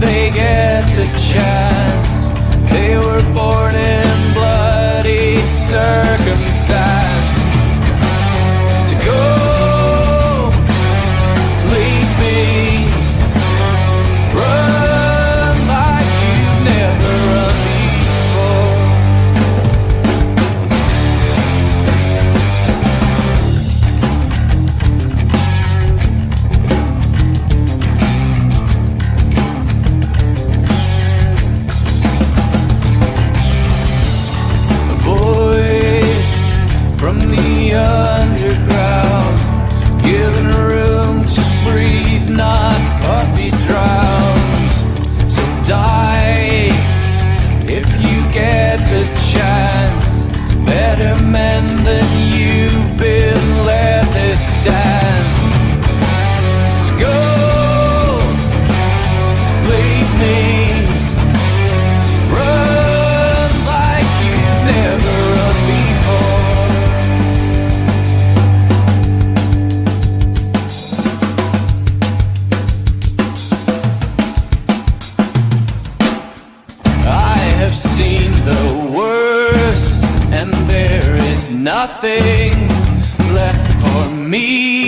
they get the chance. They were born in bloody circumstance. To go, leave me, run like you've never run before. A voice from the underground, given room to breathe, not be drowned. So die if you get the chance. Better men than you've been, let this dance. So go, leave me, run like you've never run before. I have seen the worst, and there is nothing left for me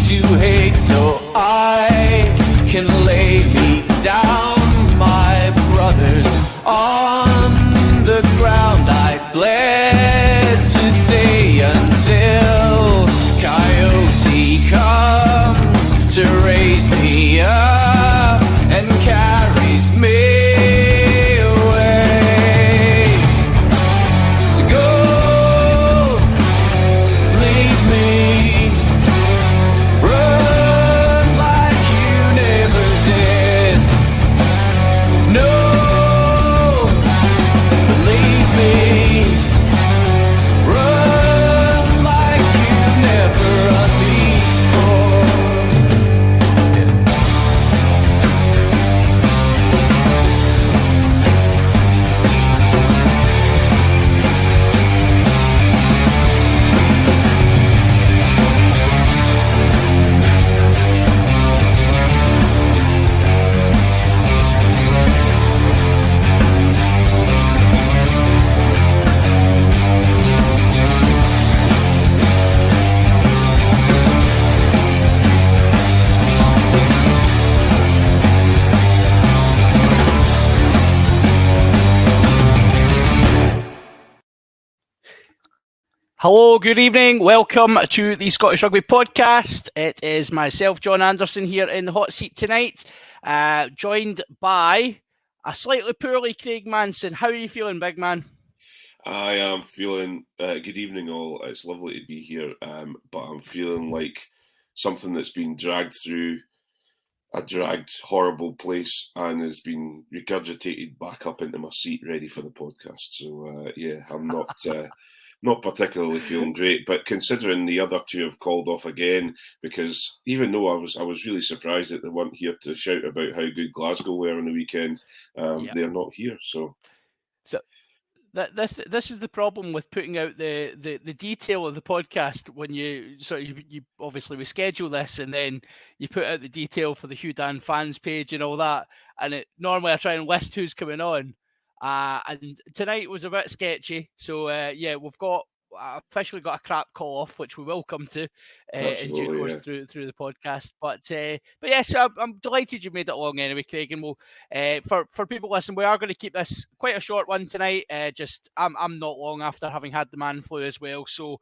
to hate, so I can lay me down, my brothers, on the ground. I bled today until Coyote comes to raise me up and carries me away. To go, leave me, run like you never did. No, believe me, run like you've never run before. Hello, good evening. Welcome to the Scottish Rugby Podcast. It is myself, John Anderson, here in the hot seat tonight, joined by a slightly poorly Craig Manson. How are you feeling, big man? I am feeling, good evening all, it's lovely to be here, but I'm feeling like something that's been dragged through a dragged, horrible place and has been regurgitated back up into my seat ready for the podcast. So, yeah, I'm not particularly feeling great, but considering the other two have called off again, because even though I was really surprised that they weren't here to shout about how good Glasgow were on the weekend, they're not here. So this is the problem with putting out the detail of the podcast when you obviously we schedule this and then you put out the detail for the Hugh Dan fans page and all that, and normally I try and list who's coming on. And tonight was a bit sketchy, so we've officially got a crap call off, which we will come to in due course through the podcast. But yes, I'm delighted you made it along anyway, Craig. And we'll for people listening, we are going to keep this quite a short one tonight. I'm not long after having had the man flu as well, so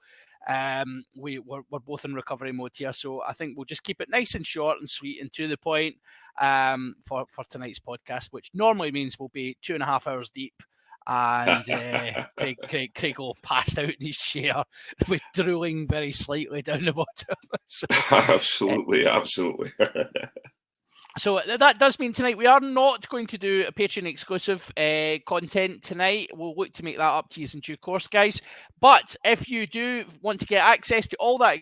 we're both in recovery mode here. So I think we'll just keep it nice and short and sweet and to the point for tonight's podcast, which normally means we'll be 2.5 hours deep. And Craig will pass out in his chair with drooling very slightly down the bottom. So, absolutely. So that does mean tonight we are not going to do a Patreon exclusive content tonight. We'll look to make that up to you in due course, guys. But if you do want to get access to all that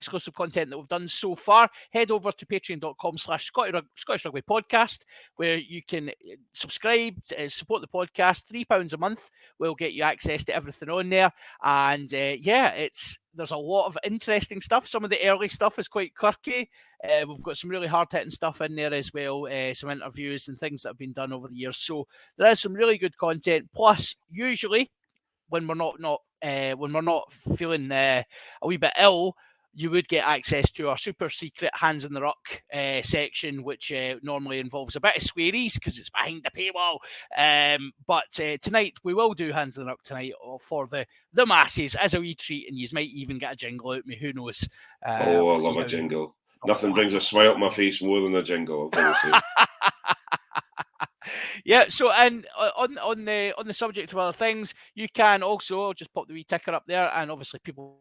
exclusive content that we've done so far, head over to patreon.com/Scottish Rugby Podcast, where you can subscribe, support the podcast. £3 a month will get you access to everything on there. And there's a lot of interesting stuff. Some of the early stuff is quite quirky. We've got some really hard-hitting stuff in there as well, some interviews and things that have been done over the years. So there is some really good content. Plus, usually, when we're not feeling a wee bit ill, you would get access to our super secret Hands in the Ruck section, which normally involves a bit of swearies because it's behind the paywall. But tonight we will do Hands in the Ruck tonight for the masses as a wee treat, and you might even get a jingle out of me. Who knows? I love a jingle. Nothing brings a smile to my face more than a jingle, I've got to say. Yeah, so and on the subject of other things, you can also just pop the wee ticker up there, and obviously people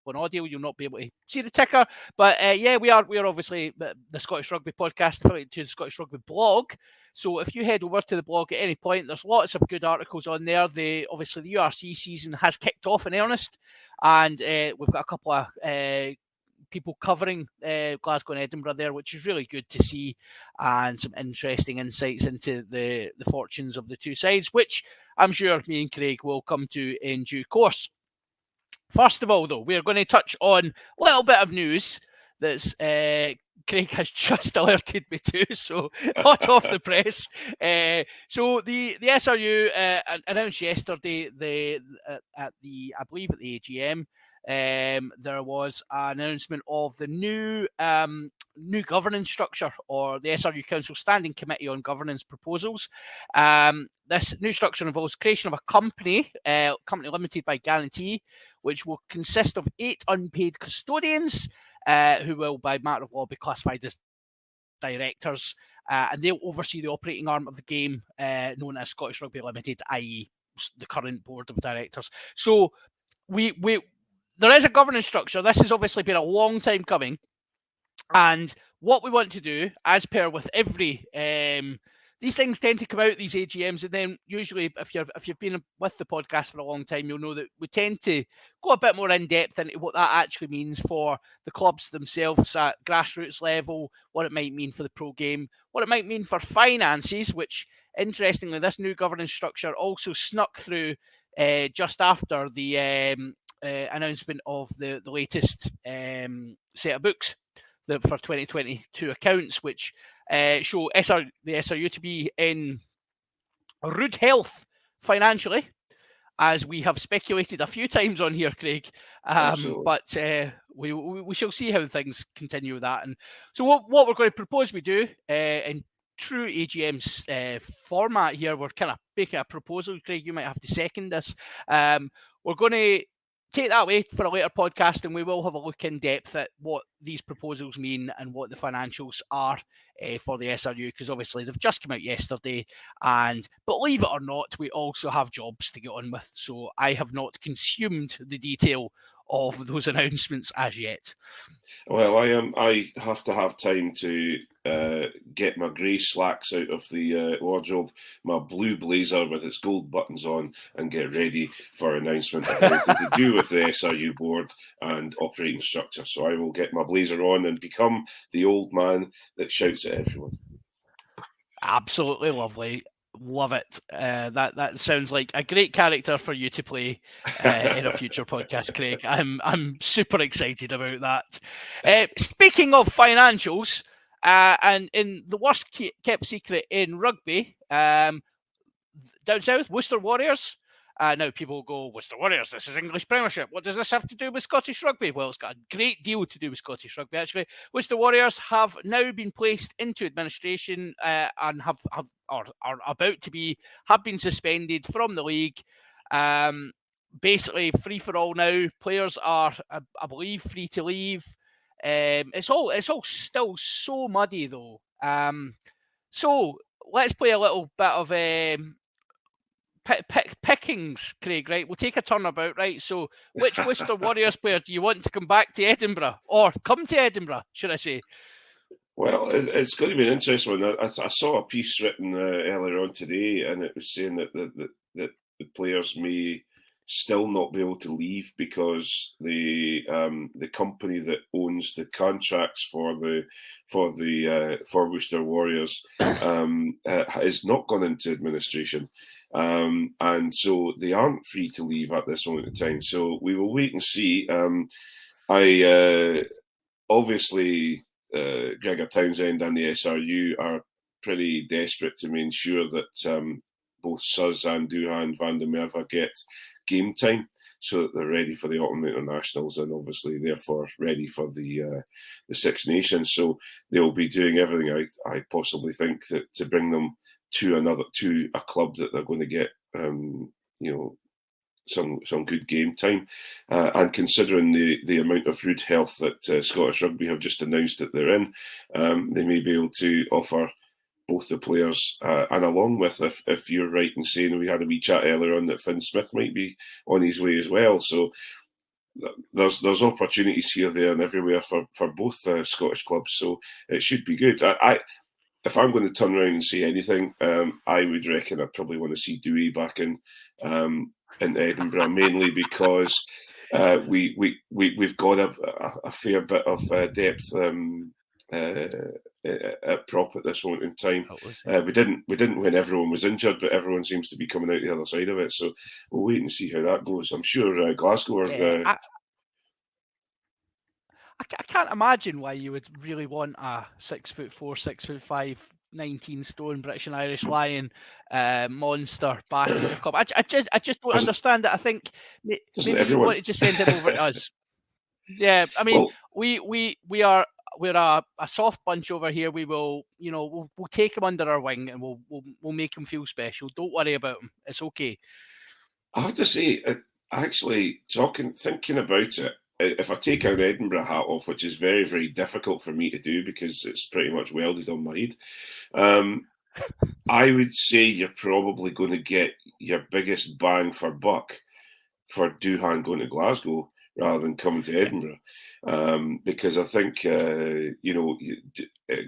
on audio, you'll not be able to see the ticker. But we are obviously the Scottish Rugby Podcast affiliated to the Scottish Rugby blog. So if you head over to the blog at any point, there's lots of good articles on there. Obviously the URC season has kicked off in earnest, and we've got a couple of people covering Glasgow and Edinburgh there, which is really good to see, and some interesting insights into the fortunes of the two sides, which I'm sure me and Craig will come to in due course. First of all, though, we're going to touch on a little bit of news that's Craig has just alerted me to, so hot off the press. So the SRU announced yesterday at the AGM, there was an announcement of the new governance structure, or the SRU Council Standing Committee on Governance Proposals. This new structure involves creation of a company limited by guarantee, which will consist of 8 unpaid custodians who will, by matter of law, be classified as directors, and they'll oversee the operating arm of the game known as Scottish Rugby Limited, i.e. the current board of directors. So there is a governance structure. This has obviously been a long time coming. And what we want to do, as per with every, these things tend to come out, these AGMs, and then usually if you've been with the podcast for a long time, you'll know that we tend to go a bit more in depth into what that actually means for the clubs themselves at grassroots level, what it might mean for the pro game, what it might mean for finances, which, interestingly, this new governance structure also snuck through just after the announcement of the latest set of books for 2022 accounts, which show the SRU to be in rude health financially, as we have speculated a few times on here, Craig. But we shall see how things continue with that. And so what we're going to propose we do in true AGM format here, we're kind of making a proposal. Craig, you might have to second this. We're going to take that away for a later podcast, and we will have a look in depth at what these proposals mean and what the financials are for the SRU, because obviously they've just come out yesterday, and believe it or not, we also have jobs to get on with. So I have not consumed the detail of those announcements as yet. Well, I have to have time to get my grey slacks out of the wardrobe, my blue blazer with its gold buttons on, and get ready for announcement of anything to do with the SRU board and operating structure. So I will get my blazer on and become the old man that shouts at everyone. Absolutely lovely. Love it. That sounds like a great character for you to play in a future podcast, Craig. I'm super excited about that. Speaking of financials, and in the worst kept secret in rugby, down south, Worcester Warriors. Now people will go, Worcester Warriors, this is English Premiership. What does this have to do with Scottish Rugby? Well, it's got a great deal to do with Scottish Rugby, actually. Worcester Warriors have now been placed into administration and have been suspended from the league. Basically, free for all now. Players are, I believe, free to leave. It's all still so muddy, though. So let's play a little bit of pickings, Craig, right? We'll take a turnabout, right? So which Worcester Warriors player do you want to come back to Edinburgh, or come to Edinburgh, should I say? Well, it's going to be an interesting one. I saw a piece written earlier on today, and it was saying that the players may still not be able to leave because the company that owns the contracts for Worcester Warriors is not gone into administration, and so they aren't free to leave at this moment in time. So we will wait and see. Obviously, Gregor Townsend and the SRU are pretty desperate to ensure that both Suz and Duhan van der Merwe get game time so that they're ready for the autumn internationals and obviously therefore ready for the Six Nations. So they'll be doing everything I possibly think that to bring them to a club that they're going to get some good game time, and considering the amount of rude health that Scottish Rugby have just announced that they're in, they may be able to offer both the players, and along with, if you're right in saying, we had a wee chat earlier on that Finn Smith might be on his way as well. So there's opportunities here, there, and everywhere for both Scottish clubs. So it should be good. If I'm going to turn around and say anything, I would reckon I'd probably want to see Dewey back in Edinburgh, mainly because we've got a fair bit of depth at prop at this moment in time. We didn't when everyone was injured, but everyone seems to be coming out the other side of it. So we'll wait and see how that goes. I'm sure Glasgow are. I can't imagine why you would really want a 6'4", 6'5", 19 stone British and Irish Lion monster back in the club. I just don't understand it. I think maybe you want to just send him over to us. Yeah, I mean, well, we're a soft bunch over here. We will, we'll take him under our wing and we'll make him feel special. Don't worry about him. It's okay. I have to say, actually, thinking about it, if I take our Edinburgh hat off, which is very, very difficult for me to do because it's pretty much welded on my head, I would say you're probably going to get your biggest bang for buck for Duhan going to Glasgow rather than coming to Edinburgh, because I think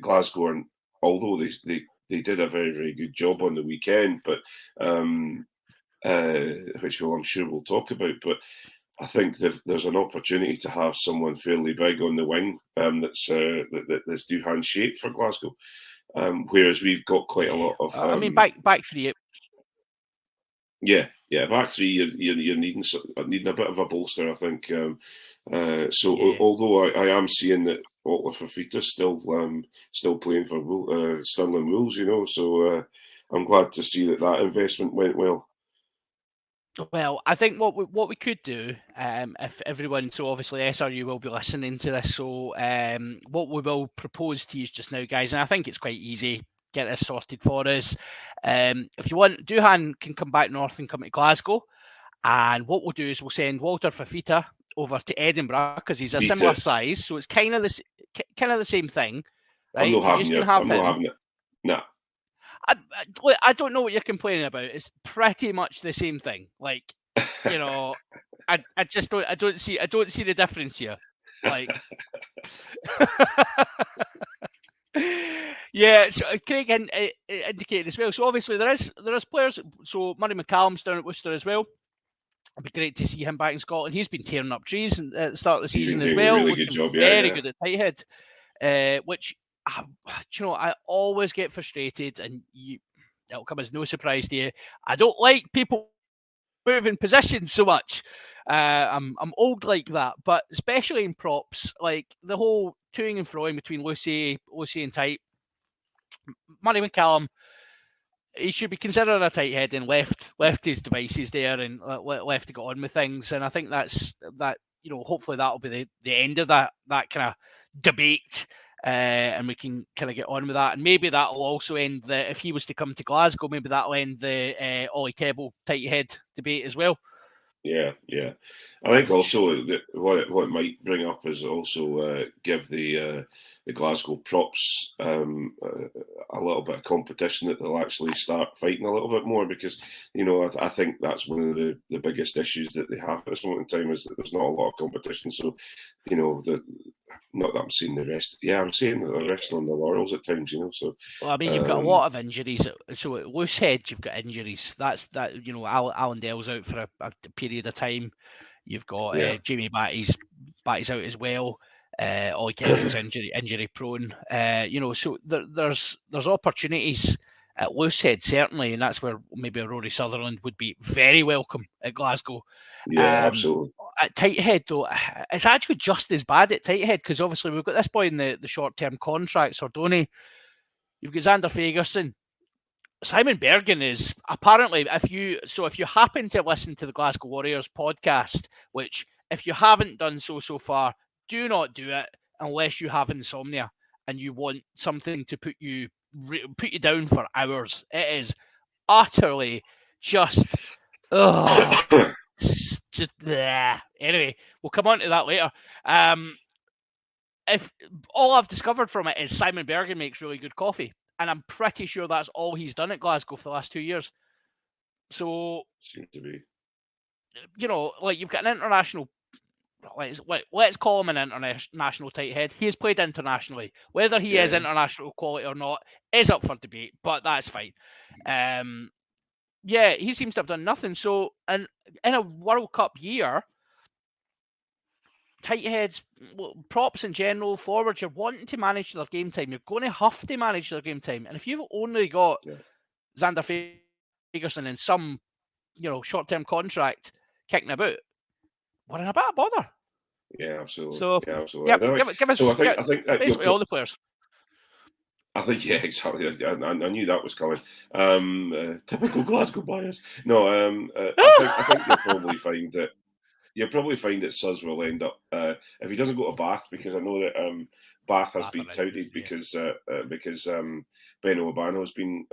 Glasgow, although they did a very, very good job on the weekend, but which I'm sure we'll talk about, but I think there's an opportunity to have someone fairly big on the wing that's Duhan shaped for Glasgow, whereas we've got quite a lot of. Back three. Yeah, back three. You're needing a bit of a bolster, I think. Although I am seeing that Otto Fafita's still playing for Stirling Wolves, so I'm glad to see that investment went well. Well, I think what we could do, if everyone, so obviously SRU will be listening to this, so what we will propose to you just now, guys, and I think it's quite easy, get this sorted for us. If you want, Duhan can come back north and come to Glasgow, and what we'll do is we'll send Walter Fafita over to Edinburgh because he's a similar size, so it's kind of the same thing, right? I'm not having it. Nah. I don't know what you're complaining about. It's pretty much the same thing. Like, I don't see the difference here. Like, yeah. So Craig indicated as well. So obviously there is players. So Murray McCallum's down at Worcester as well. It'd be great to see him back in Scotland. He's been tearing up trees at the start of the season as well. Really good job. Very good at tight head, which. I always get frustrated, and it'll come as no surprise to you. I don't like people moving positions so much. I'm old like that, but especially in props, like the whole toing and froing between Lucy and tight. Murray McCallum, he should be considered a tight head and left his devices there and left to get on with things. And I think that. Hopefully that'll be the end of that kind of debate. And we can kind of get on with that. And maybe that'll also end if he was to come to Glasgow, maybe that'll end the Ollie Kebble tight head debate as well. Yeah. I think also what it might bring up is also give the Glasgow props a little bit of competition, that they'll actually start fighting a little bit more, because I think that's one of the biggest issues that they have at this moment in time, is that there's not a lot of competition. So not that I'm saying the rest. Yeah, I'm saying that they're resting on the laurels at times, So, well, I mean, you've got a lot of injuries. So at Loosehead, you've got injuries. That's that. Alan Dell's out for a period of time. You've got Jamie Batty's out as well. Ollie Kendall's injury prone. So there's opportunities at Loosehead certainly, and that's where maybe a Rory Sutherland would be very welcome at Glasgow. Yeah, absolutely. At Tighthead, though, it's actually just as bad at Tighthead because obviously we've got this boy in the short-term contract, Sordoni. You've got Xander Fagerson. Simon Bergen is apparently, if you happen to listen to the Glasgow Warriors podcast, which if you haven't done so far, do not do it unless you have insomnia and you want something to put you down for hours. It is utterly just just there. Anyway, we'll come on to that later. If all I've discovered from it is Simon Bergen makes really good coffee, and I'm pretty sure that's all he's done at Glasgow for the last 2 years. So seems to be, you've got an international. Let's call him an international tight head. He has played internationally. Whether he is international quality or not is up for debate, but that's fine. He seems to have done nothing. So, and in a World Cup year, tight heads, props in general, forwards, you're wanting to manage their game time. You're going to have to manage their game time. And if you've only got Xander Fagerson in some, short-term contract kicking about, we're in a bit of bother. Yeah, absolutely. So, absolutely. Give us I think basically all the players. I think, exactly. I knew that was coming. Typical Glasgow bias. No, I think you'll probably find that Suz will end up if he doesn't go to Bath, because I know that Bath has been touted because Ben Obano has been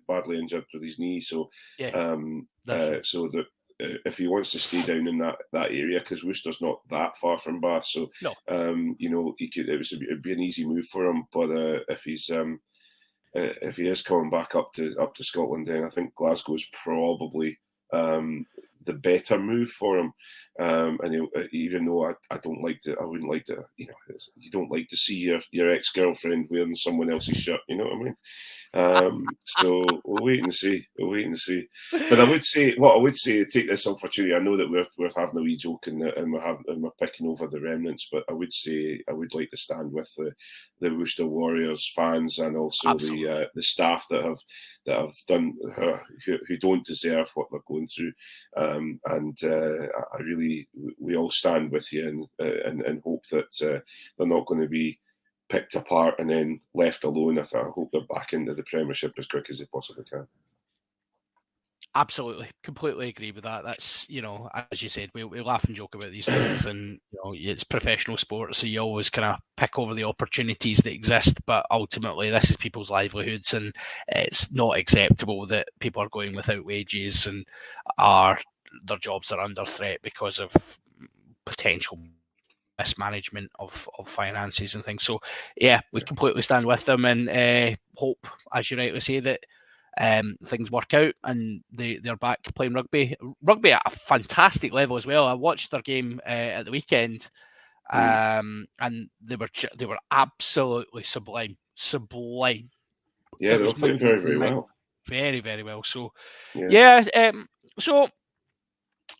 badly injured with his knee. So so that if he wants to stay down in that area, because Worcester's not that far from Bath, so he could. It'd be an easy move for him. But if he is coming back up to Scotland, then I think Glasgow's probably the better move for him. And even though I wouldn't like to, you don't like to see your ex-girlfriend wearing someone else's shirt, you know what I mean? So we'll wait and see. But I would say, take this opportunity. I know that we're having a wee joke and we're picking over the remnants, but I would say I would like to stand with the Worcester Warriors fans and also the staff that have done who don't deserve what they're going through. We all stand with you and hope that they're not going to be picked apart and then left alone. I hope they're back into the Premiership as quick as they possibly can. Absolutely, completely agree with that. That's, as you said, we laugh and joke about these things, and it's professional sport, so you always kind of pick over the opportunities that exist. But ultimately, this is people's livelihoods, and it's not acceptable that people are going without wages and their jobs are under threat because of potential mismanagement of finances and things. So we completely stand with them and hope, as you rightly say, that things work out and they're back playing rugby at a fantastic level as well. I watched their game at the weekend, and they were absolutely sublime. Yeah, they were playing very, very well. Very, very well. So so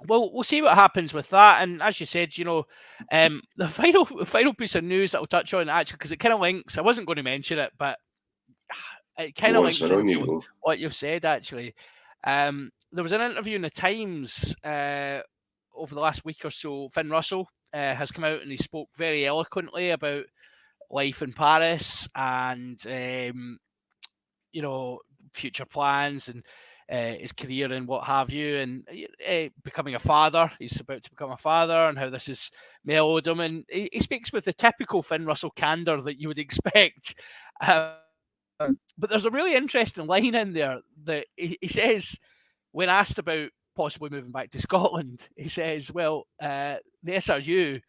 we'll see what happens with that. And as you said, the final piece of news that I'll touch on, actually, because it kind of links. I wasn't going to mention it, but it kind of links into what you've said, actually. There was an interview in the Times over the last week or so. Finn Russell has come out and he spoke very eloquently about life in Paris and future plans and his career and what have you, and becoming a father. He's about to become a father, and how this has mellowed him. And he speaks with the typical Finn Russell candour that you would expect. But there's a really interesting line in there that he says, when asked about possibly moving back to Scotland, he says, well, the SRU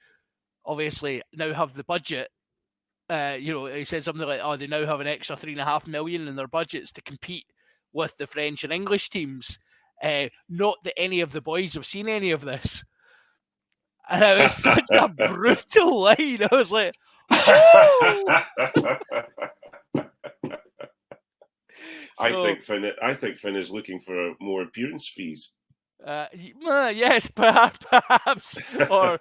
obviously now have the budget. He said something like, they now have an extra $3.5 million in their budgets to compete with the French and English teams. Not that any of the boys have seen any of this. And it was such a brutal line. I was like, I So, think Finn is looking for more appearance fees. yes, perhaps, or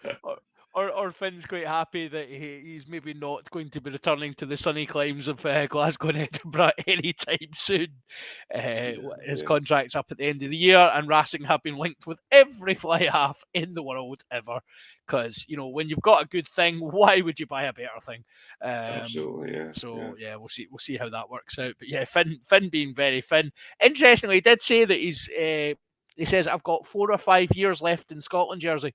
Finn's quite happy that he's maybe not going to be returning to the sunny climes of Glasgow and Edinburgh anytime soon. His contract's up at the end of the year, and Racing have been linked with every fly half in the world ever. Because when you've got a good thing, why would you buy a better thing? Absolutely, yeah. So we'll see how that works out. But yeah, Finn being very Finn. Interestingly, he did say that he says I've got 4 or 5 years left in Scotland jersey.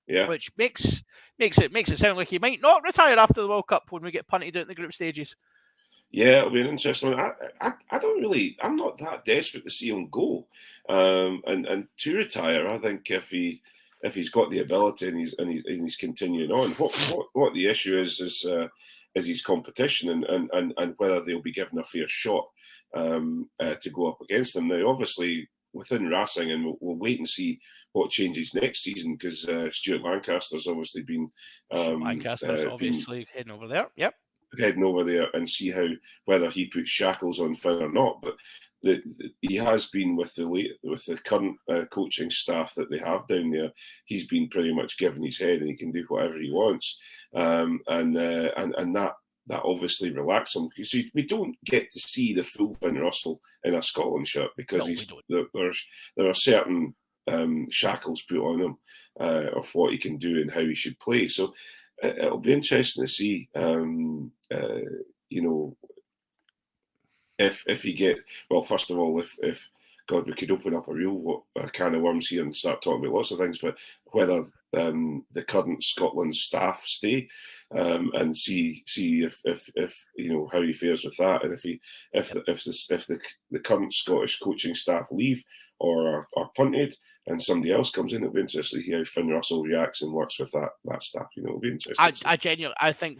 Yeah. Which makes it sound like he might not retire after the World Cup when we get punted out in the group stages. Yeah, it'll be an interesting one. I'm not that desperate to see him go, and to retire. I think if he's got the ability and he's continuing on, what the issue is his competition and whether they'll be given a fair shot to go up against them. Now, obviously, within Racing, and we'll wait and see what changes next season because Stuart Lancaster's obviously been heading over there. Yep. Heading over there and see whether he puts shackles on Finn or not. But he has been with the current coaching staff that they have down there. He's been pretty much given his head, and he can do whatever he wants. And that obviously relaxes him because we don't get to see the full Finn Russell in a Scotland shirt because there are certain shackles put on him of what he can do and how he should play. So it'll be interesting to see, if he first of all, if God, we could open up a real can of worms here and start talking about lots of things, but whether the current Scotland staff stay and see if how he fares with that, and if the current Scottish coaching staff leave or are punted and somebody else comes in, it'll be interesting to see how Finn Russell reacts and works with that staff. It'll be interesting. I think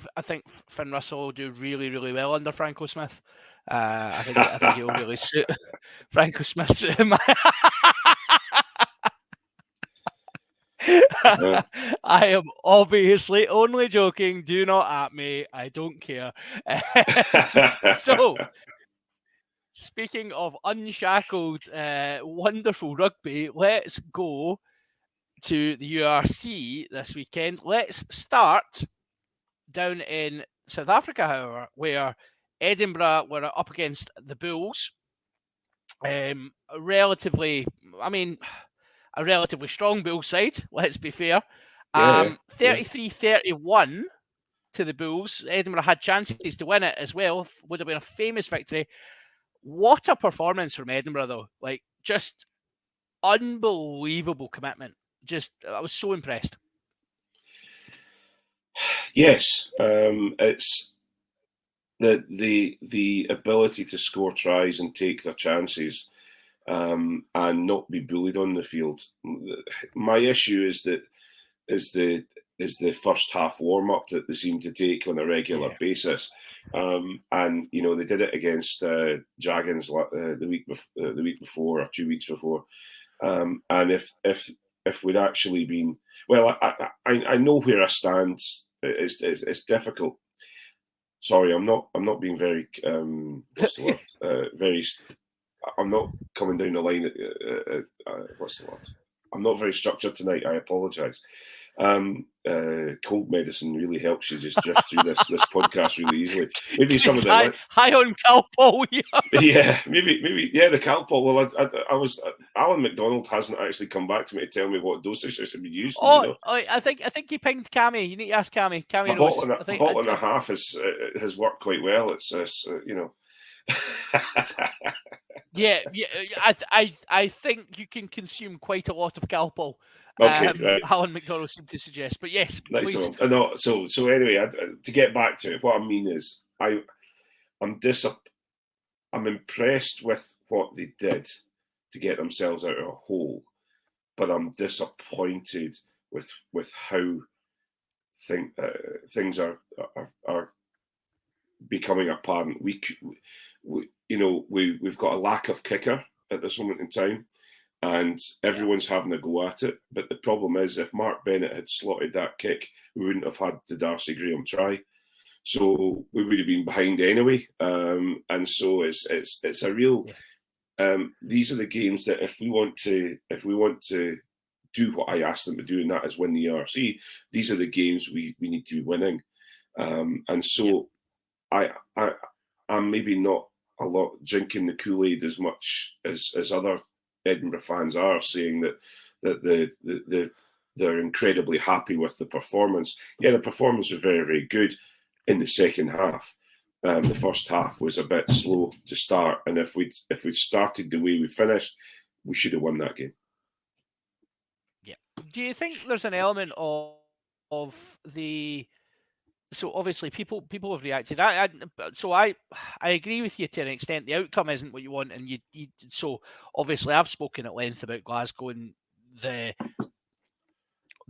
Finn Russell will do really, really well under Franco Smith. I think he'll really suit Franco Smith's. I am obviously only joking. Do not at me. I don't care. So, speaking of unshackled, wonderful rugby, let's go to the URC this weekend. Let's start down in South Africa, however, where Edinburgh were up against the Bulls. A relatively strong Bulls side, let's be fair. 33-31 to the Bulls. Edinburgh had chances to win it as well. Would have been a famous victory. What a performance from Edinburgh, though. Like, just unbelievable commitment. I was so impressed. Yes, it's the ability to score tries and take their chances and not be bullied on the field. My issue is the first half warm up that they seem to take on a regular basis, and they did it against Dragons the week before or 2 weeks before, and if we'd actually been I know where I stand. It's difficult. Sorry, I'm not being very what's the word? I'm not coming down the line. What's the word? I'm not very structured tonight. I apologise. Cold medicine really helps you just drift through this podcast really easily. Maybe some of the high on Calpol. Yeah, maybe the Calpol. Well, I was Alan McDonald hasn't actually come back to me to tell me what dosage I should be using. I think he pinged Cammy. You need to ask Cammy. Cammy knows. A bottle and a half has worked quite well. It's Yeah, I think you can consume quite a lot of Calpol. Okay, right. Alan McDonald seemed to suggest, but yes, nice. please. No, so anyway, to get back to it, what I mean is, I'm impressed with what they did to get themselves out of a hole, but I'm disappointed with how things are becoming apparent. We've got a lack of kicker at this moment in time, and everyone's having a go at it. But the problem is, if Mark Bennett had slotted that kick, we wouldn't have had the Darcy Graham try. so we would have been behind anyway. And so it's a real. These are the games that if we want to do what I asked them to do, and that is win the ERC, these are the games we need to be winning. And so I'm maybe not a lot drinking the Kool-Aid as much as other Edinburgh fans are, saying that they're incredibly happy with the performance. Yeah, the performance was very, very good in the second half. The first half was a bit slow to start, and if we'd started the way we finished, we should have won that game. Yeah. Do you think there's an element of the? So obviously people have reacted. I agree with you to an extent. The outcome isn't what you want, and you so obviously I've spoken at length about Glasgow and the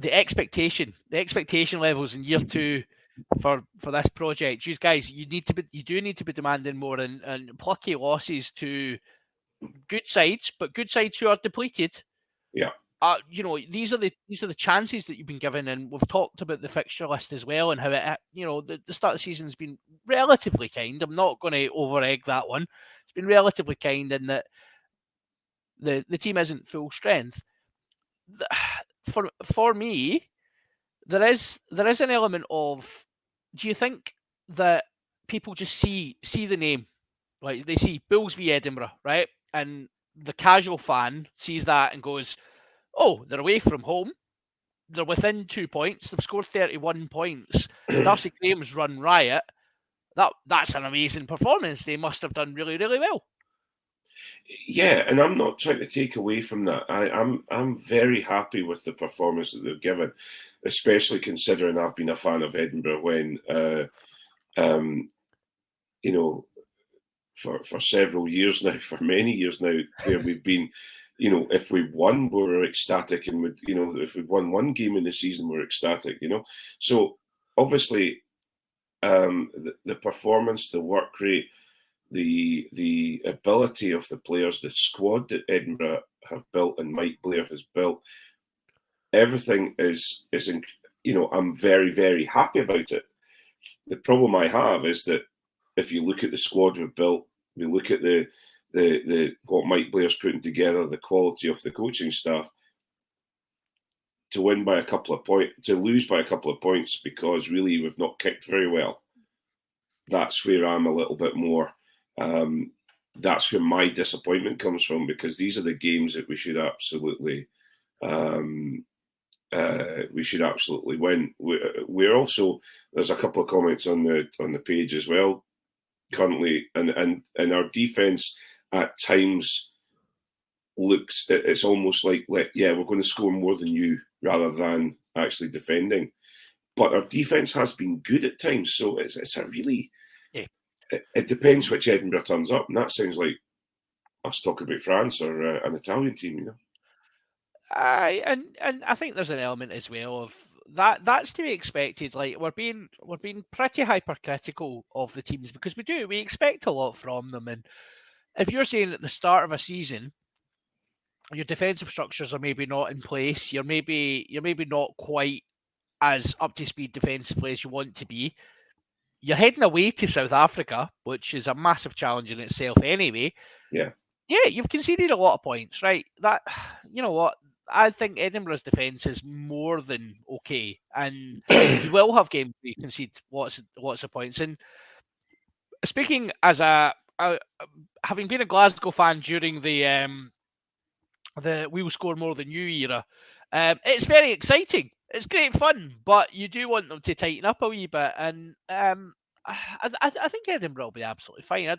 expectation levels in year 2 for this project. You guys, you do need to be demanding more, and plucky losses to good sides, but good sides who are depleted. Yeah. These are the chances that you've been given, and we've talked about the fixture list as well, and how the start of the season has been relatively kind. I'm not going to over-egg that one. It's been relatively kind in that the team isn't full strength. For me, there is an element of, do you think that people just see the name, like they see Bulls v Edinburgh, right, and the casual fan sees that and goes, oh, they're away from home. They're within 2 points. They've scored 31 points. Darcy Graham's run riot. That's an amazing performance. They must have done really, really well. Yeah, and I'm not trying to take away from that. I'm very happy with the performance that they've given, especially considering I've been a fan of Edinburgh when, for several years now, for many years now, where we've been. If we won, we were ecstatic, and if we won one game in the season, we're ecstatic. So obviously, the performance, the work rate, the ability of the players, the squad that Edinburgh have built and Mike Blair has built, everything is I'm very, very happy about it. The problem I have is that if you look at the squad we've built, we look at the what Mike Blair's putting together, the quality of the coaching staff, to win by a couple of points, to lose by a couple of points because really we've not kicked very well. That's where I'm a little bit more. That's where my disappointment comes from, because these are the games that we should absolutely win. We're also, there's a couple of comments on the page as well currently, and our defence at times looks, it's almost like we're going to score more than you rather than actually defending. But our defence has been good at times, so it's a really, it depends which Edinburgh turns up, and that sounds like us talking about France or an Italian team, And I think there's an element as well of that. That's to be expected. Like we're being pretty hypercritical of the teams because we expect a lot from them. And if you're saying at the start of a season your defensive structures are maybe not in place, you're maybe not quite as up to speed defensively as you want to be. You're heading away to South Africa, which is a massive challenge in itself anyway. Yeah, you've conceded a lot of points, right? That, you know what? I think Edinburgh's defence is more than okay, and you will have games where you concede lots of points. And speaking as having been a Glasgow fan during the "we'll score more than you" era, it's very exciting. It's great fun, but you do want them to tighten up a wee bit. And I think Edinburgh will be absolutely fine.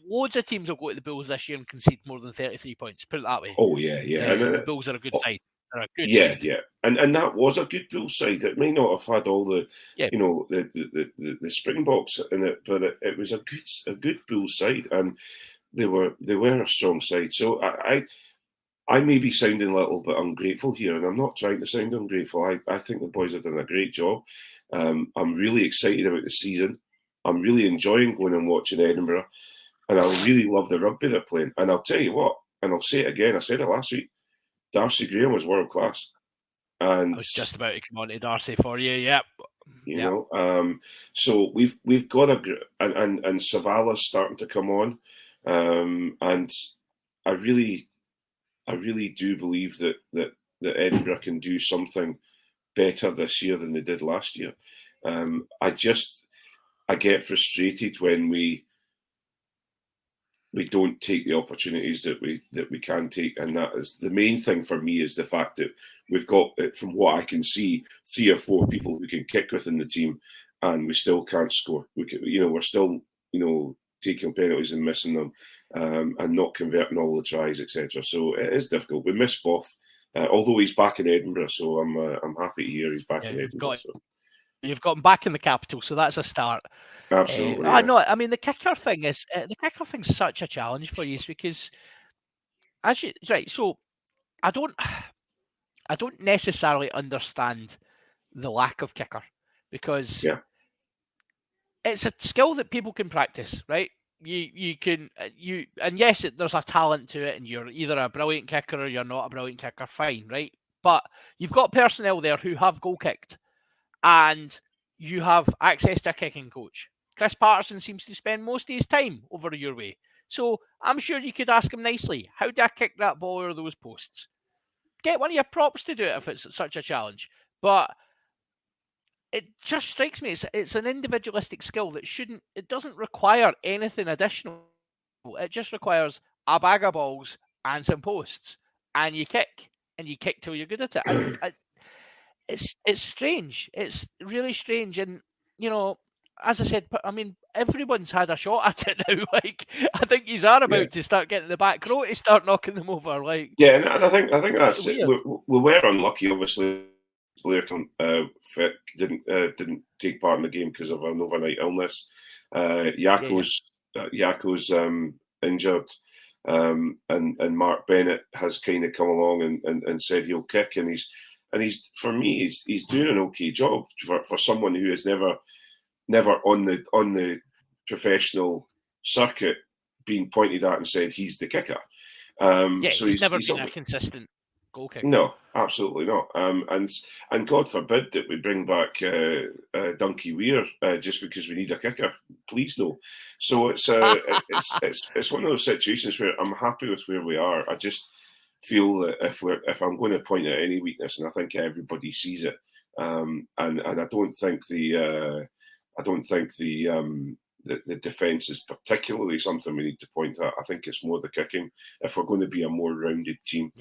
Loads of teams will go to the Bulls this year and concede more than 33 points. Put it that way. Oh yeah. And the Bulls are a good side. They're a good side. Yeah. And that was a good Bulls side. It may not have had all the the Springboks in it, but it was a good Bulls side, and they were a strong side. So I may be sounding a little bit ungrateful here, and I'm not trying to sound ungrateful. I think the boys have done a great job. I'm really excited about the season. I'm really enjoying going and watching Edinburgh. And I really love the rugby they're playing. And I'll tell you what, and I'll say it again, I said it last week, Darcy Graham was world class. And I was just about to come on to Darcy for you, yep. You know, so we've got and Savala's starting to come on, and I really do believe that Edinburgh can do something better this year than they did last year. I get frustrated when we don't take the opportunities that we can take, and that is the main thing for me, is the fact that we've got, from what I can see, 3 or 4 people who can kick within the team, and we still can't score. We're still taking penalties and missing them, and not converting all the tries, etc. So it is difficult. We miss Boff, although he's back in Edinburgh, so I'm happy to hear he's back in Edinburgh. You've got him back in the capital, so that's a start. Absolutely. I know. I mean, the kicker thing's such a challenge for you, because so I don't necessarily understand the lack of kicker, because it's a skill that people can practice, right? You can and yes, there's a talent to it, and you're either a brilliant kicker or you're not a brilliant kicker, fine, right? But you've got personnel there who have goal kicked, and you have access to a kicking coach. Chris Patterson seems to spend most of his time over your way. So I'm sure you could ask him nicely, how do I kick that ball over those posts? Get one of your props to do it if it's such a challenge. But it just strikes me, it's an individualistic skill that it doesn't require anything additional. It just requires a bag of balls and some posts, and you kick till you're good at it. It's strange. It's really strange. And, as I said, I mean, everyone's had a shot at it now. Like, I think you are about to start getting the back row to start knocking them over. Like, and I think that's it. We were unlucky, obviously. Blair didn't take part in the game because of an overnight illness. Jako's injured, and Mark Bennett has kind of come along and said he'll kick, and he's for me he's doing an okay job for someone who is never on the professional circuit being pointed at and said he's the kicker. So he's never been a consistent goal kicker. No, absolutely not. And God forbid that we bring back Dunky Weir just because we need a kicker. Please no. So it's one of those situations where I'm happy with where we are. I just feel that if I'm going to point at any weakness, and I think everybody sees it, and I don't think the defence is particularly something we need to point at. I think it's more the kicking. If we're going to be a more rounded team,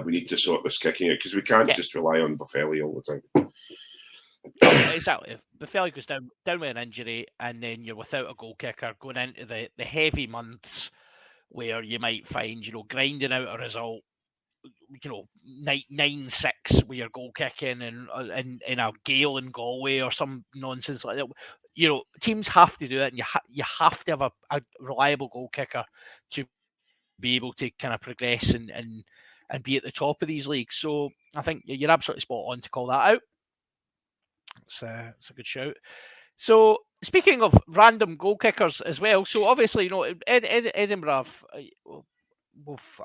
we need to sort this kicking out, because we can't just rely on Buffelli all the time. Exactly. If Buffelli goes down with an injury, and then you're without a goal kicker going into the heavy months where you might find, grinding out a result, 9-6 with your goal kicking, and in a gale in Galway or some nonsense like that. Teams have to do it, and you have to have a reliable goal kicker to be able to kind of progress and be at the top of these leagues. So I think you're absolutely spot on to call that out. It's a good shout. So speaking of random goal kickers as well, so obviously, Edinburgh.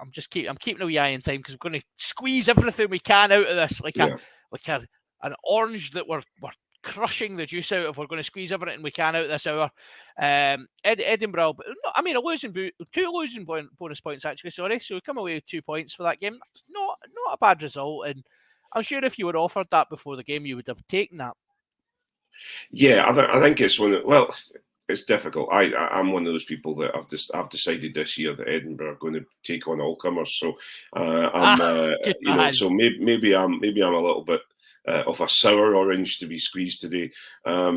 I'm keeping a wee eye in time, because we're going to squeeze everything we can out of this, like an orange that we're crushing the juice out of. We're going to squeeze everything we can out of this hour. Edinburgh, but I mean, two losing bonus points actually. Sorry, so we come away with 2 points for that game. That's not a bad result, and I'm sure if you were offered that before the game, you would have taken that. Yeah, I think it's it's difficult. I'm one of those people that I've decided this year that Edinburgh are going to take on all comers. So so maybe I'm a little bit of a sour orange to be squeezed today. I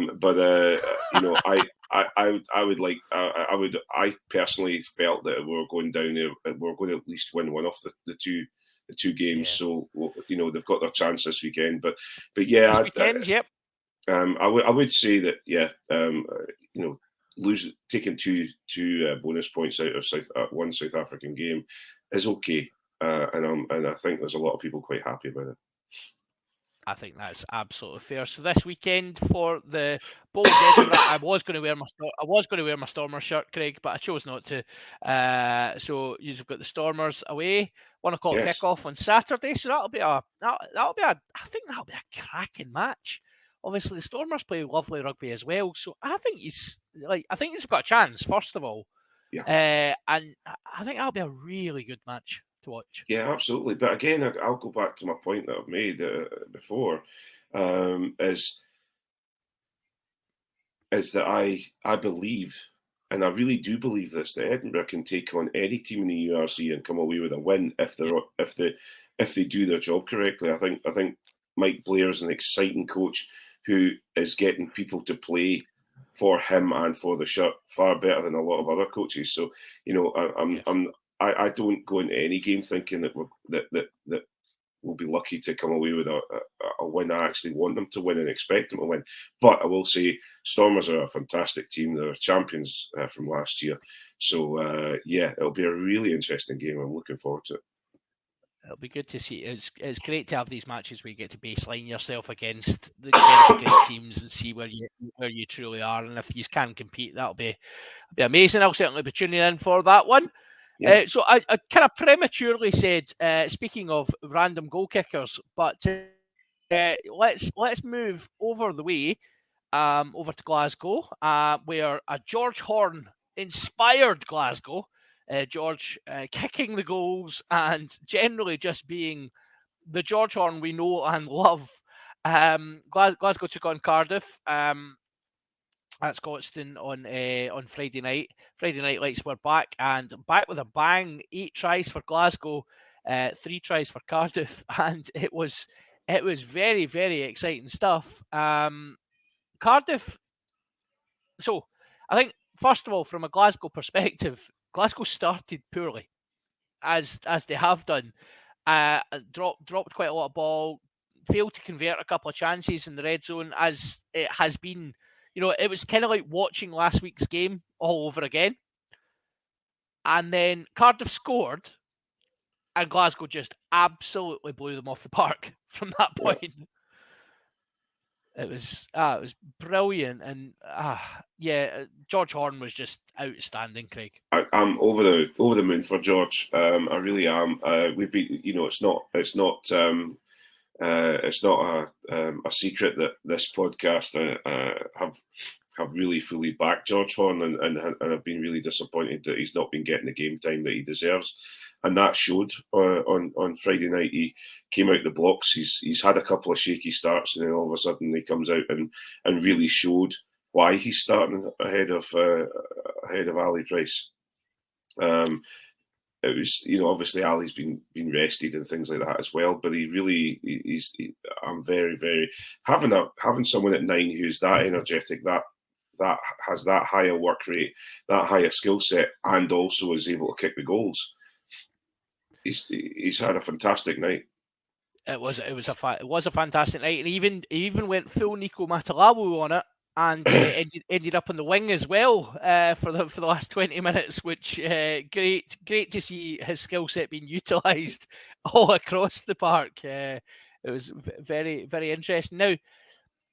personally felt that we were going down there, we're going to at least win one off the two games. So they've got their chance this weekend. But yeah, this weekend, yep. I would say that taking two bonus points out of one South African game is okay, and I think there's a lot of people quite happy about it. I think that's absolutely fair. So this weekend for the Bulls Edinburgh, I was going to wear my Stormers shirt, Craig, but I chose not to. So you've got the Stormers away, 1 o'clock kickoff on Saturday. So that'll be a cracking match. obviously the Stormers play lovely rugby as well. So I think he's got a chance, first of all. Yeah. And I think that'll be a really good match to watch. Yeah, absolutely. But again, I'll go back to my point that I've made before, is that I believe, and I really do believe this, that Edinburgh can take on any team in the URC and come away with a win if they do their job correctly. I think Mike Blair is an exciting coach who is getting people to play for him and for the shirt far better than a lot of other coaches. So, you know, I don't go into any game thinking that we'll be lucky to come away with a win. I actually want them to win and expect them to win. But I will say, Stormers are a fantastic team. They're champions from last year. So, yeah, it'll be a really interesting game. I'm looking forward to it. It'll be good to see. It's great to have these matches where you get to baseline yourself against great teams and see where you truly are. And if you can compete, that'll be amazing. I'll certainly be tuning in for that one. Yeah. So I kind of prematurely said, speaking of random goal kickers, but let's move over the way, over to Glasgow, where a George Horn inspired Glasgow, George kicking the goals and generally just being the George Horn we know and love. Glasgow took on Cardiff. At Scotstoun on Friday night. Friday night lights were back with a bang. 8 tries for Glasgow, 3 tries for Cardiff, and it was very, very exciting stuff. Cardiff. So I think first of all, from a Glasgow perspective, Glasgow started poorly, as they have done. Dropped quite a lot of ball, failed to convert a couple of chances in the red zone, as it has been. You know, it was kind of like watching last week's game all over again. And then Cardiff scored, and Glasgow just absolutely blew them off the park from that point. Yeah. It was brilliant, and George Horn was just outstanding, Craig. I'm over the moon for George. I really am. We've been, you know, it's not a secret that this podcast have really fully backed George Horn, and I've been really disappointed that he's not been getting the game time that he deserves, and that showed on Friday night. He came out the blocks. He's had a couple of shaky starts, and then all of a sudden he comes out and really showed why he's starting ahead of Ali Price. It was, you know, obviously Ali's been rested and things like that as well, but I'm very, very having someone at 9 who's that energetic, that has that higher work rate, that higher skill set, and also is able to kick the goals. He's had a fantastic night. It was a fantastic night, and he even went full Nico Matalawu on it. And ended up on the wing as well for the last 20 minutes, which great to see his skill set being utilised all across the park. It was very, very interesting. Now,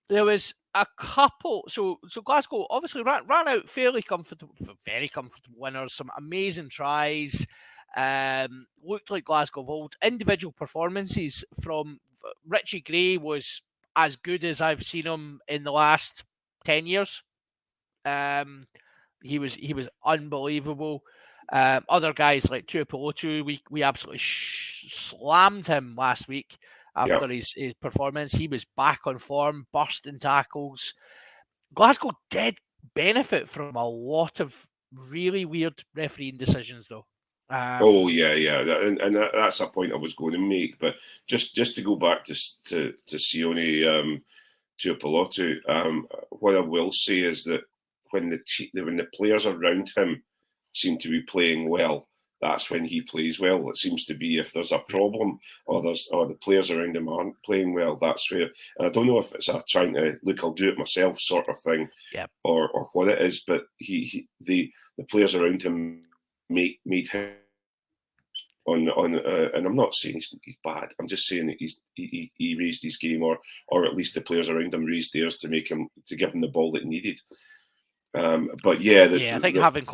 there was a couple. So Glasgow obviously ran out fairly comfortable, very comfortable winners. Some amazing tries. Looked like Glasgow of old. Individual performances from Richie Gray was as good as I've seen him in the last 10 years. He was unbelievable. Other guys like Tuipulotu, we absolutely slammed him last week after his performance. He was back on form, bursting tackles. Glasgow did benefit from a lot of really weird refereeing decisions, though. And that's a point I was going to make. But just to go back to Sione Tuipulotu, what I will say is that when the players around him seem to be playing well, that's when he plays well. It seems to be if there's a problem or the players around him aren't playing well, that's where. And I don't know if it's a trying to look, I'll do it myself sort of thing, or what it is. But the players around him made him on and I'm not saying he's bad. I'm just saying that he raised his game, or at least the players around him raised theirs to give him the ball that he needed. I think having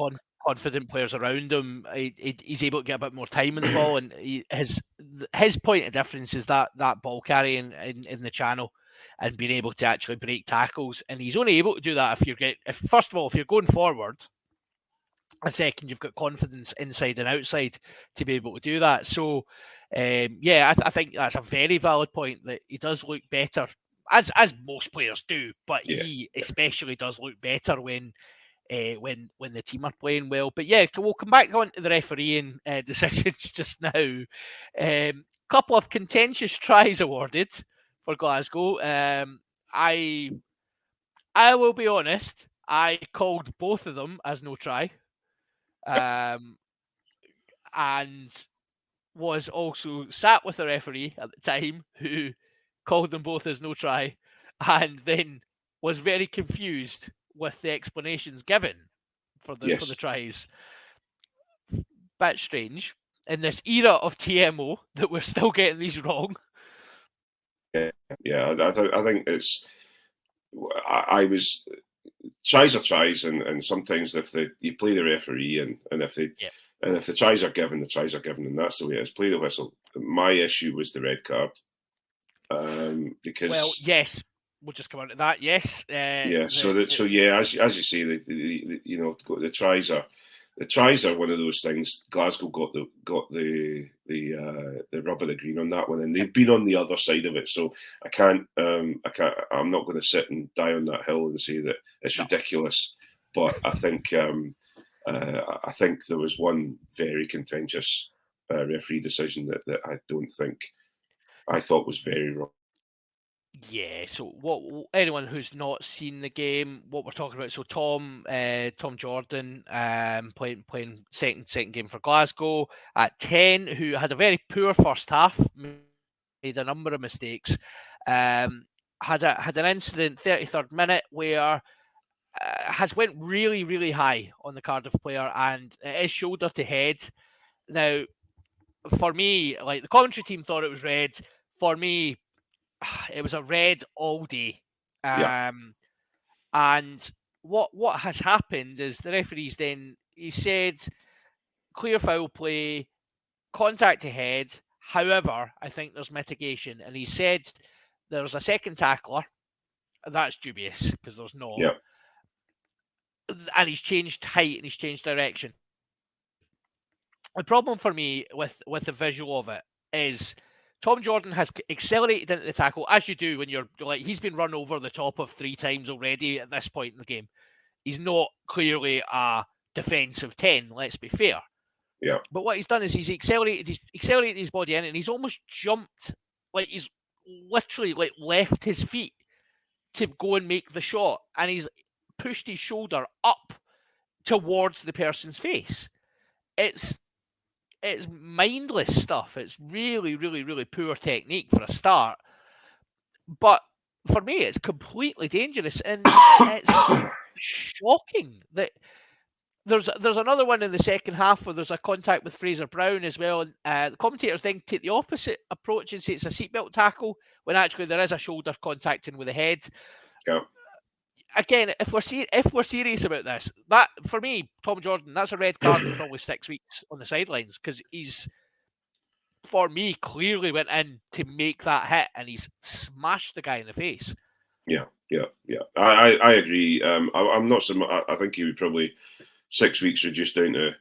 confident players around him, he's able to get a bit more time in the ball, and his point of difference is that ball carrying in the channel. and being able to actually break tackles. And he's only able to do that if first of all, if you're going forward, and second, you've got confidence inside and outside to be able to do that. So, I think that's a very valid point, that he does look better, as most players do, but he especially does look better when the team are playing well. But yeah, we'll come back on to the refereeing decisions just now. Couple of contentious tries awarded for Glasgow. I will be honest, I called both of them as no try. And was also sat with a referee at the time who called them both as no try, and then was very confused with the explanations given for the tries. Bit strange in this era of TMO that we're still getting these wrong. Yeah. I think it's. I was. Tries are tries, and sometimes if you play the referee, and if the tries are given, the tries are given, and that's the way it is. Play the whistle. My issue was the red card, because yes, we'll just come on to that. Yes, as you say, the tries are one of those things. Glasgow got the rub of the green on that one, and they've been on the other side of it. So I'm not going to sit and die on that hill and say that it's ridiculous. But I think there was one very contentious referee decision that I thought was very wrong. Yeah, so anyone who's not seen the game, what we're talking about, so Tom Jordan playing second game for Glasgow at 10, who had a very poor first half, made a number of mistakes, had an incident 33rd minute where has went really, really high on the Cardiff player, and it is shoulder to head. Now, for me, like, the commentary team thought it was red. For me, it was a red all day. And what has happened is the referees then, he said, clear foul play, contact to head. However, I think there's mitigation. And he said there's a second tackler. That's dubious because there's not. Yeah. And he's changed height and he's changed direction. The problem for me with the visual of it is Tom Jordan has accelerated into the tackle, as you do when you're like, he's been run over the top of 3 times already at this point in the game. He's not clearly a defensive 10, let's be fair. Yeah. But what he's done is he's accelerated his body in, and he's almost jumped, like he's literally like left his feet to go and make the shot, and he's pushed his shoulder up towards the person's face. It's mindless stuff. It's really, really, really poor technique for a start. But for me, it's completely dangerous, and it's shocking that there's another one in the second half where there's a contact with Fraser Brown as well. And the commentators then take the opposite approach and say it's a seatbelt tackle when actually there is a shoulder contacting with the head. Yeah. Again, if we're serious about this, that for me, Tom Jordan, that's a red card in probably 6 weeks on the sidelines, because he's, for me, clearly went in to make that hit and he's smashed the guy in the face. Yeah. I agree. I'm not so much. I think he would probably 6 weeks reduced down to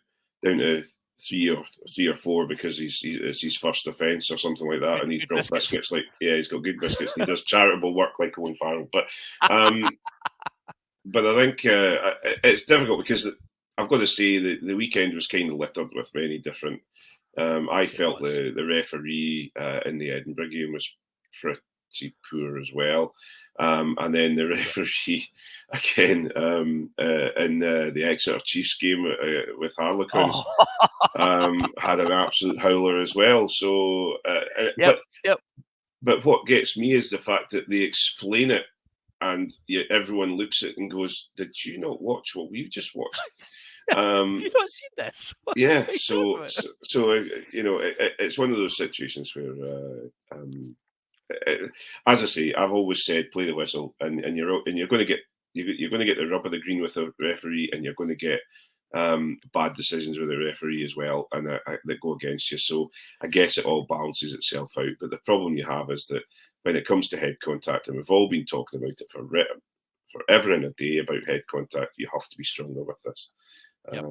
3 or 4 because it's his first offence or something like that, and he's brought biscuits. He's got good biscuits. He does charitable work like Owen Farrell, but I think it's difficult because I've got to say the weekend was kind of littered with many different. I felt the referee in the Edinburgh game was pretty poor as well. And then the referee again in the Exeter Chiefs game with Harlequins had an absolute howler as well. So, but what gets me is the fact that they explain it, and everyone looks at it and goes, "Did you not watch what we've just watched?" Have you not seen this? Yeah. So it's one of those situations where. As I say, I've always said, play the whistle, and you're going to get the rub of the green with the referee, and you're going to get bad decisions with the referee as well, and that go against you. So I guess it all balances itself out. But the problem you have is that when it comes to head contact, and we've all been talking about it forever and a day about head contact, you have to be stronger with this. Yep.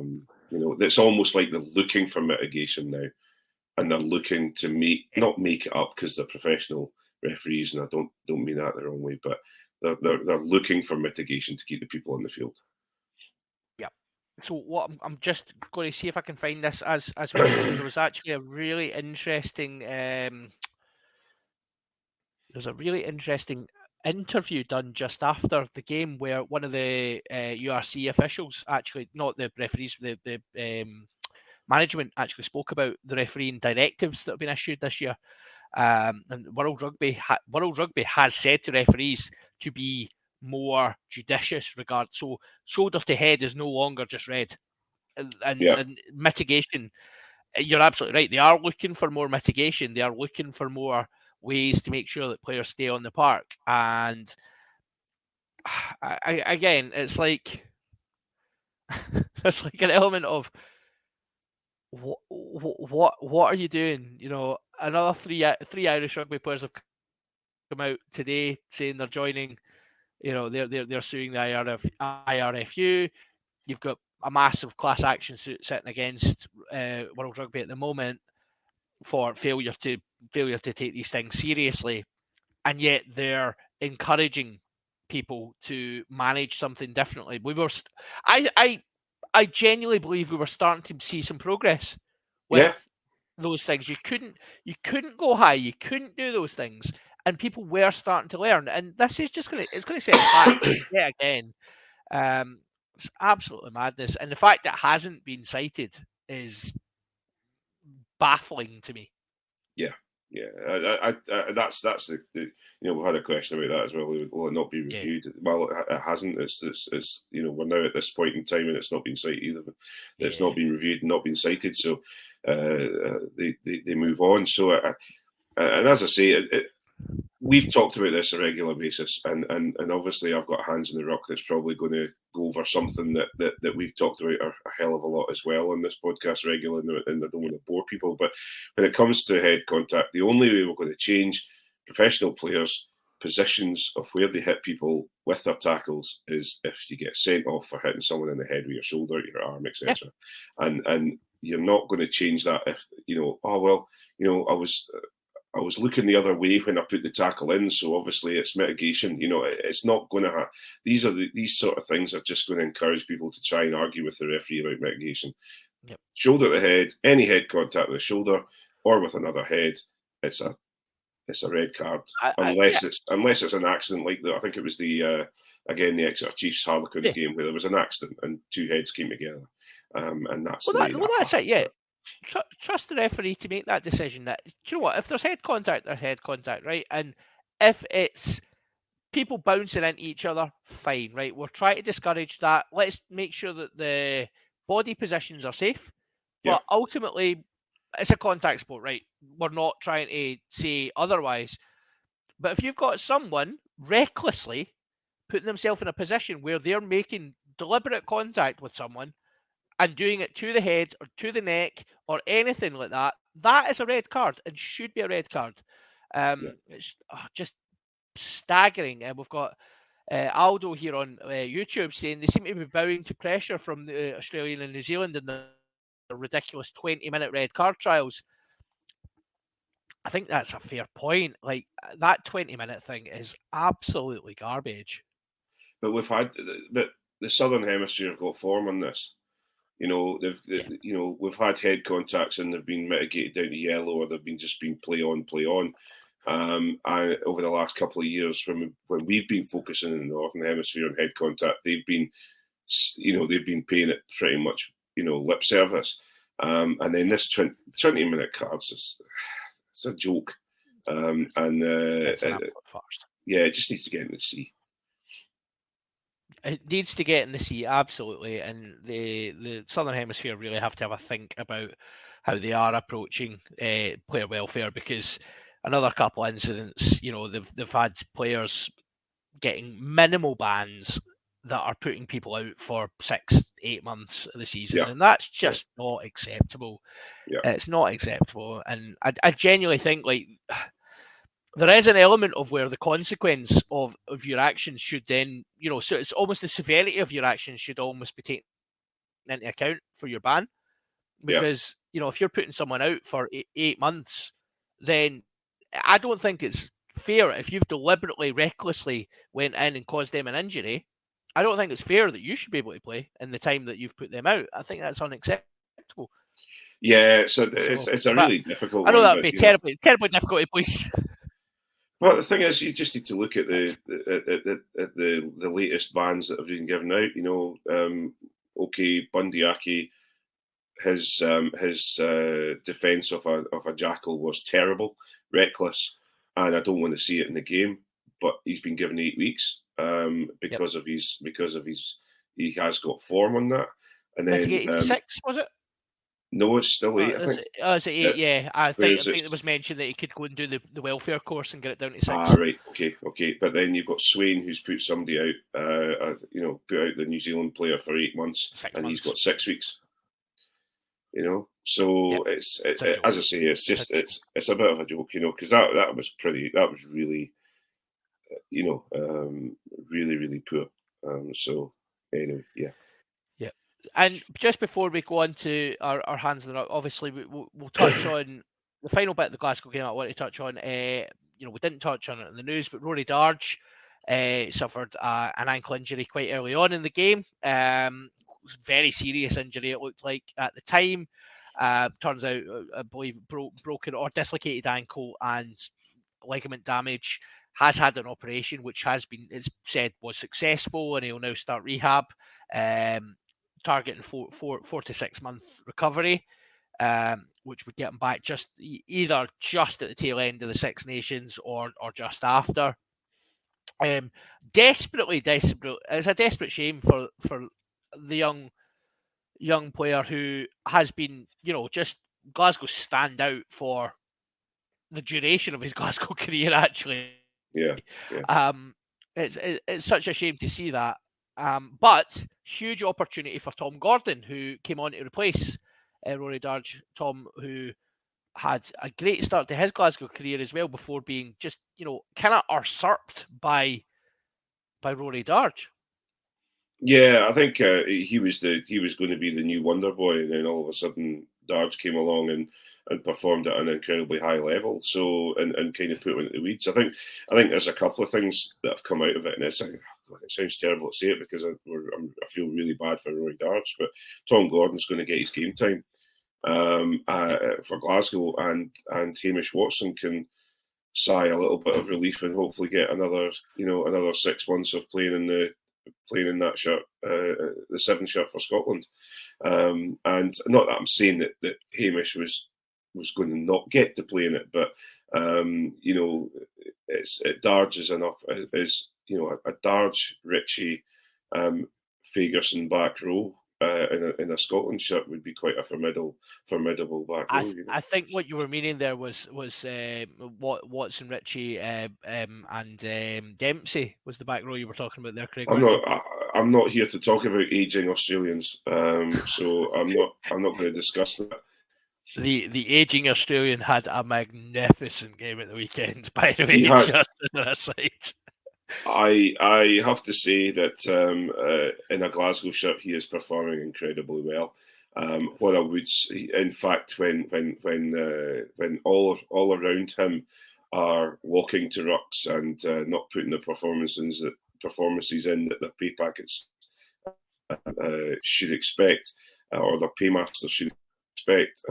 It's almost like they're looking for mitigation now, and they're looking to not make it up because they're professional referees, and I don't mean that the wrong way, but they're looking for mitigation to keep the people on the field. Yeah. So what I'm just going to see if I can find this as we go. There was actually a really interesting there's a really interesting interview done just after the game where one of the URC officials, actually not the referees, the management, actually spoke about the refereeing directives that have been issued this year. And World Rugby has said to referees to be more judicious so shoulder to head is no longer just red, and mitigation. You're absolutely right. They are looking for more mitigation. They are looking for more ways to make sure that players stay on the park. And again, it's like it's like an element of what are you doing? Another three Irish rugby players have come out today saying they're joining. They're suing the IRFU. You've got a massive class action suit sitting against World Rugby at the moment for failure to take these things seriously, and yet they're encouraging people to manage something differently. I genuinely believe we were starting to see some progress with those things. You couldn't go high, you couldn't do those things, and people were starting to learn. And this is just going to set it back yet again. It's absolutely madness, and the fact that it hasn't been cited is baffling to me. Yeah. That's the we've had a question about that as well. Will it not be reviewed? Yeah. Well, it hasn't. It's we're now at this point in time, and it's not been cited either. It's not been reviewed, not been cited. So they move on. So and as I say, we've talked about this on a regular basis, and obviously I've got hands in the rock that's probably going to go over something that we've talked about a hell of a lot as well on this podcast regularly, and I don't want to bore people. But when it comes to head contact, the only way we're going to change professional players' positions of where they hit people with their tackles is if you get sent off for hitting someone in the head with your shoulder, your arm, etc. And you're not going to change that if I was looking the other way when I put the tackle in, so obviously it's mitigation. It's not going to have these sort of things are just going to encourage people to try and argue with the referee about mitigation. Yep. Shoulder to head, any head contact with the shoulder or with another head, it's a red card unless it's an accident like that. I think it was the Exeter Chiefs Harlequins game where there was an accident and two heads came together, and that's that's it. Yeah. Trust the referee to make that decision. That, do you know what? If there's head contact, there's head contact, right? And if it's people bouncing into each other, fine, right? We're trying to discourage that. Let's make sure that the body positions are safe. But ultimately, it's a contact sport, right? We're not trying to say otherwise. But if you've got someone recklessly putting themselves in a position where they're making deliberate contact with someone and doing it to the head or to the neck or anything like that, that is a red card and should be a red card. It's just staggering. And we've got Aldo here on YouTube saying they seem to be bowing to pressure from the Australian and New Zealand in the ridiculous 20-minute red card trials. I think that's a fair point. Like, that 20-minute thing is absolutely garbage. But the Southern Hemisphere have got form on this. We've had head contacts and they've been mitigated down to yellow, or they've been play on. Over the last couple of years, when we've been focusing in the Northern Hemisphere on head contact, they've been paying it pretty much, lip service. And then this 20-minute cards it's a joke. It just needs to get in the sea. It needs to get in the sea, absolutely, and the Southern Hemisphere really have to have a think about how they are approaching player welfare, because another couple of incidents, they've had players getting minimal bans that are putting people out for 6-8 months of the season, and that's just not acceptable. It's not acceptable, and I genuinely think, like, there is an element of where the consequence of your actions should then, so it's almost the severity of your actions should almost be taken into account for your ban. Because, if you're putting someone out for 8 months, then I don't think it's fair if you've deliberately, recklessly went in and caused them an injury. I don't think it's fair that you should be able to play in the time that you've put them out. I think that's unacceptable. Yeah, it's a really difficult I know one. that would be terribly difficult to police. Well, the thing is, you just need to look at the latest bans that have been given out. Okay, Bundyaki, his defence of a jackal was terrible, reckless, and I don't want to see it in the game. But he's been given 8 weeks because of his he has got form on that. And then 86 was it? No, it's still 8. I think. Is it 8? Yeah, I think it was mentioned that he could go and do the welfare course and get it down to 6. Right, okay. But then you've got Swain, who's put somebody out, put out the New Zealand player for 8 months, he's got 6 weeks. So it's as I say, it's just it's a bit of a joke, because that was really, really, really poor. So anyway, yeah. And just before we go on to our hands in the obviously we'll touch on the final bit of the Glasgow game. I want to touch on. We didn't touch on it in the news, but Rory Darge suffered an ankle injury quite early on in the game. Very serious injury, it looked like at the time. Turns out, I believe, broken or dislocated ankle and ligament damage. Has had an operation, which has been, it's said, was successful, and he'll now start rehab. Targeting 4 to 6 month recovery, which would get him back either just at the tail end of the Six Nations or just after. Desperately, it's a desperate shame for the young player who has been, just Glasgow's standout for the duration of his Glasgow career. Actually, yeah. It's such a shame to see that. But huge opportunity for Tom Gordon, who came on to replace Rory Darge. Tom, who had a great start to his Glasgow career as well before being just, kind of usurped by Rory Darge. Yeah, I think he was going to be the new wonder boy, and then all of a sudden Darge came along and performed at an incredibly high level. So and kind of put him into the weeds. I think there's a couple of things that have come out of it, and it sounds terrible to say it because I feel really bad for Rory Darge, but Tom Gordon's going to get his game time for Glasgow, and Hamish Watson can sigh a little bit of relief and hopefully get another 6 months of playing in that shirt, the 7 shirt for Scotland. And not that I'm saying that Hamish was going to not get to play in it, but Darge is a Darge, Ritchie, Fagerson back row in a Scotland shirt would be quite a formidable back row. I think what you were meaning there was Watson, Ritchie, and Dempsey was the back row you were talking about there, Craig. I'm not here to talk about aging Australians, so I'm not going to discuss that. The aging Australian had a magnificent game at the weekend, by the way, just as an aside. I have to say that in a Glasgow shirt, he is performing incredibly well. What I would say, in fact, when all around him are walking to rucks and not putting the performances in that the pay packets should expect, or the paymasters should expect,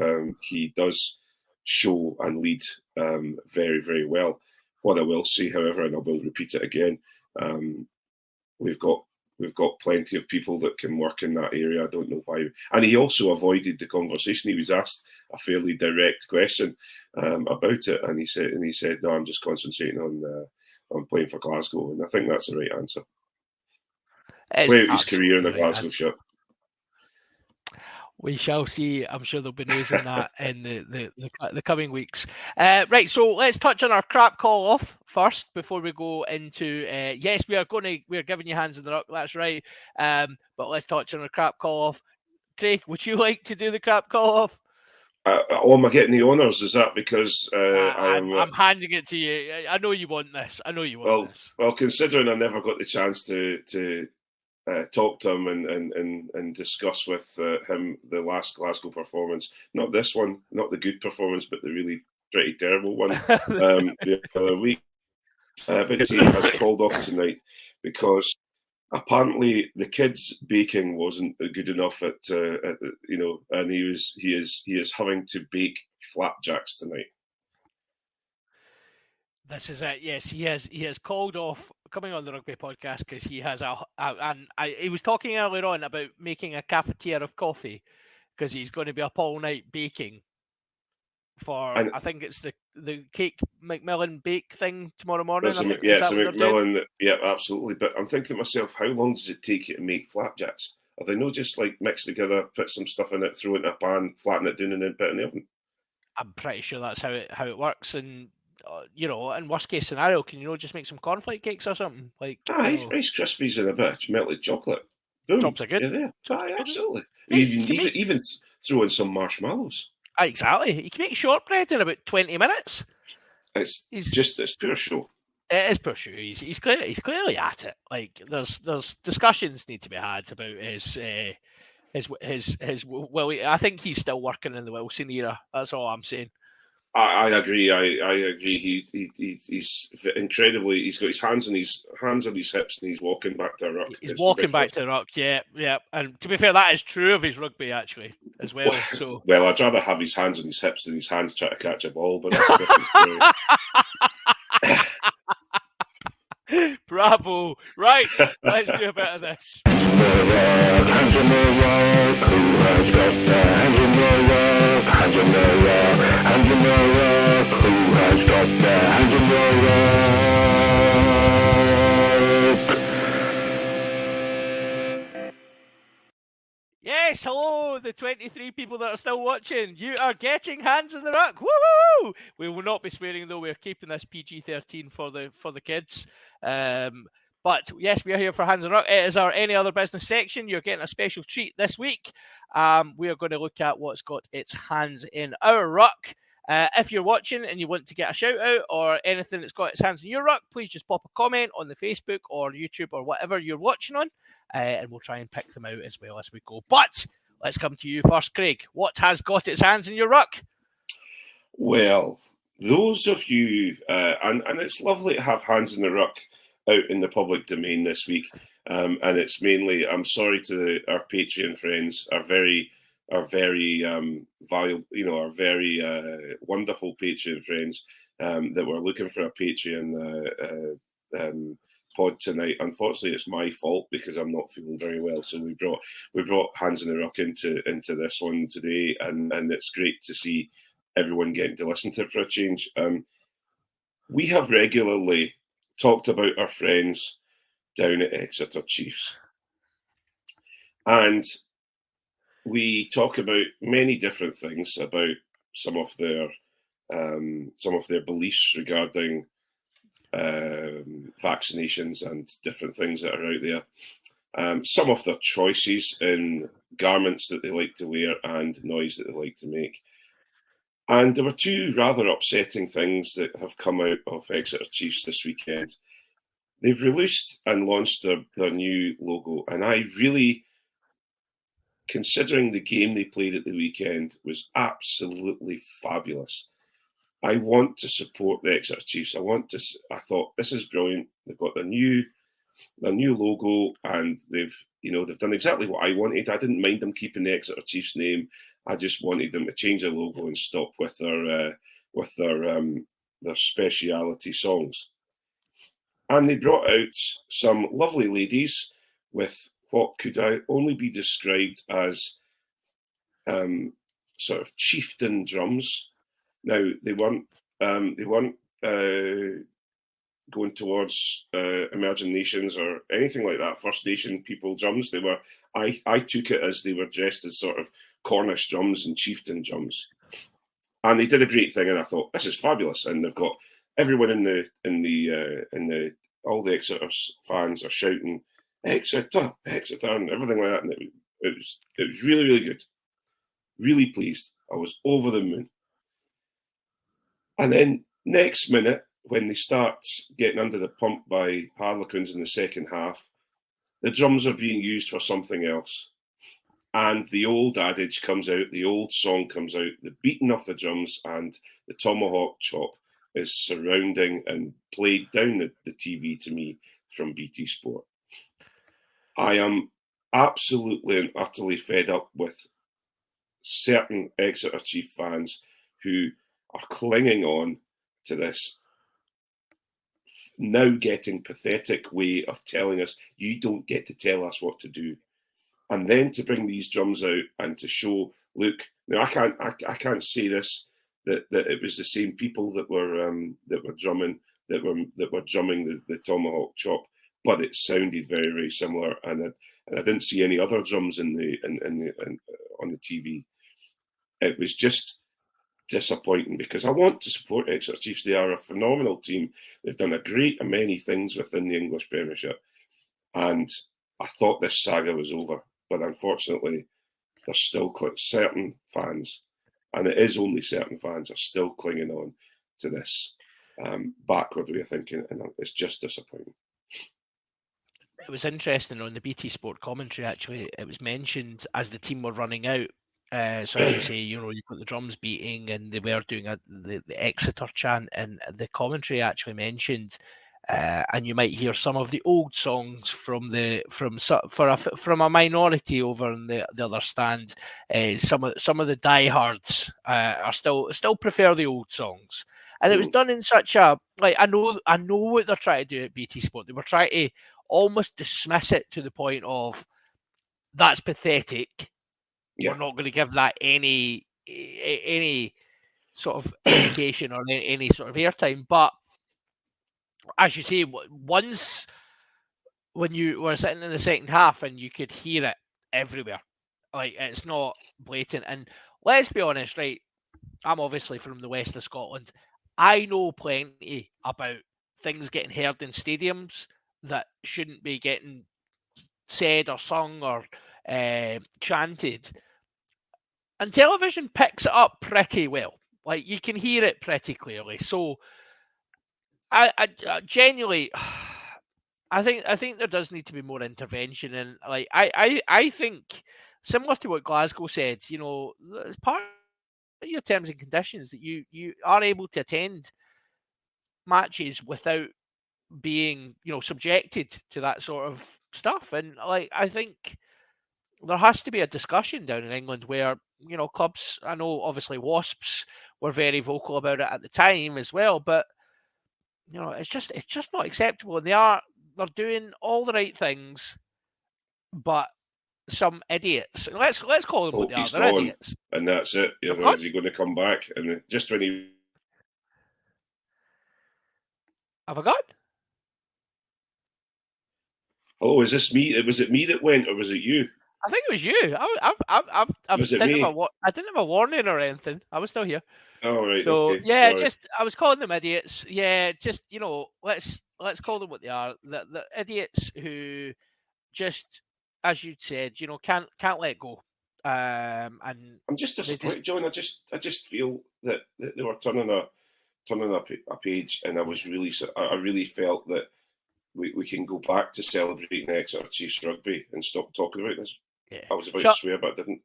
he does show and lead very, very well. What I will say, however, and I will repeat it again, we've got plenty of people that can work in that area. I don't know why. And he also avoided the conversation. He was asked a fairly direct question about it, and he said, "No, I'm just concentrating on playing for Glasgow." And I think that's the right answer. Play out his career in a Glasgow shirt. We shall see. I'm sure there'll be news on that in the coming weeks. Right, so let's touch on our crap call off first before we go into. Yes, we're giving you hands in the ruck. That's right. But let's touch on our crap call off. Craig, would you like to do the crap call off? am I getting the honours? Is that because I am? I'm handing it to you. I know you want this. I know you want this. Well, considering I never got the chance to talk to him and discuss with him the last Glasgow performance, not this one, not the good performance, but the really pretty terrible one the other week, because he has called off tonight because apparently the kids' baking wasn't good enough at and he is having to bake flapjacks tonight. This is it. Yes, he has called off coming on the rugby podcast because he has he was talking earlier on about making a cafetiere of coffee because he's going to be up all night baking for I think it's the Cake Macmillan bake thing tomorrow morning. So Macmillan, yeah, absolutely. But I'm thinking to myself, how long does it take you to make flapjacks? Are they not just like mixed together, put some stuff in it, throw it in a pan, flatten it down, and then put it in the oven? I'm pretty sure that's how it works. And in worst case scenario, can you just make some cornflake cakes or something like? Rice Krispies and a bit of melted chocolate. Boom. Jobs are good. You're there. Absolutely. Hey, even throw in some marshmallows. Exactly. You can make shortbread in about 20 minutes. It's pure show. It is pure show. He's clearly at it. Like there's discussions need to be had about his well. I think he's still working in the Wilson era. That's all I'm saying. I agree. I agree. He's incredibly. He's got his hands on his hips, and he's walking back to the ruck. He's walking back to the ruck. Yeah. And to be fair, that is true of his rugby actually as well. So well, I'd rather have his hands on his hips than his hands trying to catch a ball. But that's a different story. Bravo! Right, let's do a bit of this. Hands in the rock, who has got their hands in the rock? Hands in the rock, hands in the rock, who has got their hands in the rock? Yes, hello, the 23 people that are still watching. You are getting hands in the rock. Woo! We will not be swearing though. We're keeping this PG-13 for the kids. But yes, we are here for Hands in the Ruck. It is our Any Other Business section. You're getting a special treat this week. We are going to look at what's got its hands in our ruck. If you're watching and you want to get a shout out or anything that's got its hands in your ruck, please just pop a comment on the Facebook or YouTube or whatever you're watching on, and we'll try and pick them out as well as we go. But let's come to you first, Craig. What has got its hands in your ruck? Well, those of you, and it's lovely to have Hands in the Ruck out in the public domain this week, and it's mainly, I'm sorry to our Patreon friends, our very valuable, our very wonderful Patreon friends that were looking for a Patreon pod tonight. Unfortunately, it's my fault because I'm not feeling very well, so we brought Hands in the Ruck into this one today, and it's great to see everyone getting to listen to it for a change. We have regularly talked about our friends down at Exeter Chiefs, and we talk about many different things about some of their beliefs regarding vaccinations and different things that are out there. Some of their choices in garments that they like to wear and noise that they like to make. And there were two rather upsetting things that have come out of Exeter Chiefs this weekend. They've released and launched their new logo, and I really, considering the game they played at the weekend, was absolutely fabulous. I want to support the Exeter Chiefs. I thought this is brilliant. They've got their new logo, and they've done exactly what I wanted. I didn't mind them keeping the Exeter Chiefs name. I just wanted them to change their logo and stop with their speciality songs. And they brought out some lovely ladies with what could only be described as sort of chieftain drums. Now they weren't going towards emerging nations or anything like that. First Nation people drums. They were. I took it as they were dressed as sort of Cornish drums and chieftain drums, and they did a great thing. And I thought this is fabulous. And they've got everyone in the all the Exeter fans are shouting Exeter, Exeter, and everything like that. And it was really, really good. Really pleased. I was over the moon. And then next minute, when they start getting under the pump by Harlequins in the second half, the drums are being used for something else. And the old adage comes out, the old song comes out, the beating of the drums and the tomahawk chop is surrounding and played down the TV to me from BT Sport. I am absolutely and utterly fed up with certain Exeter Chief fans who are clinging on to this now getting pathetic way of telling us, you don't get to tell us what to do. And then to bring these drums out and to show, look, now I can't say this that it was the same people that were drumming the tomahawk chop, but it sounded very, very similar, and I didn't see any other drums on the TV. It was just disappointing because I want to support Exeter Chiefs. They are a phenomenal team. They've done a great many things within the English Premiership, and I thought this saga was over. But unfortunately, there's still certain fans, and it is only certain fans, are still clinging on to this backward way of thinking, and it's just disappointing. It was interesting on the BT Sport commentary, actually. It was mentioned as the team were running out. So as you say, you've got the drums beating, and they were doing the Exeter chant, and the commentary actually mentioned. And you might hear some of the old songs from a minority over in the other stand. Some of the diehards are still prefer the old songs, and it was done in such a I know what they're trying to do at BT Sport. They were trying to almost dismiss it to the point of that's pathetic. Yeah. We're not going to give that any sort of education or any sort of airtime, but as you say, once when you were sitting in the second half and you could hear it everywhere, like it's not blatant. And let's be honest, right? I'm obviously from the west of Scotland. I know plenty about things getting heard in stadiums that shouldn't be getting said or sung or chanted. And television picks it up pretty well. Like you can hear it pretty clearly. So I genuinely, I think there does need to be more intervention, and like I think similar to what Glasgow said, as part of your terms and conditions that you are able to attend matches without being subjected to that sort of stuff, and like I think there has to be a discussion down in England where clubs. I know obviously Wasps were very vocal about it at the time as well, but it's just not acceptable. And they're doing all the right things, but some idiots. Let's call them what they are. They're idiots. And that's it. Otherwise, he's going to come back, and just when he have I gone? Oh, is this me? Was it me that went, or was it you? I think it was you. I didn't have a warning or anything. I was still here. Oh, right. So okay. yeah, Sorry. I was calling them idiots. Yeah, just let's call them what they are. The idiots who just, as you said, can't let go. And I'm just disappointed, John. I just feel that they were turning a page, and I really felt that we can go back to celebrating Exeter Chiefs rugby and stop talking about this. Yeah. I was about to swear, but I didn't.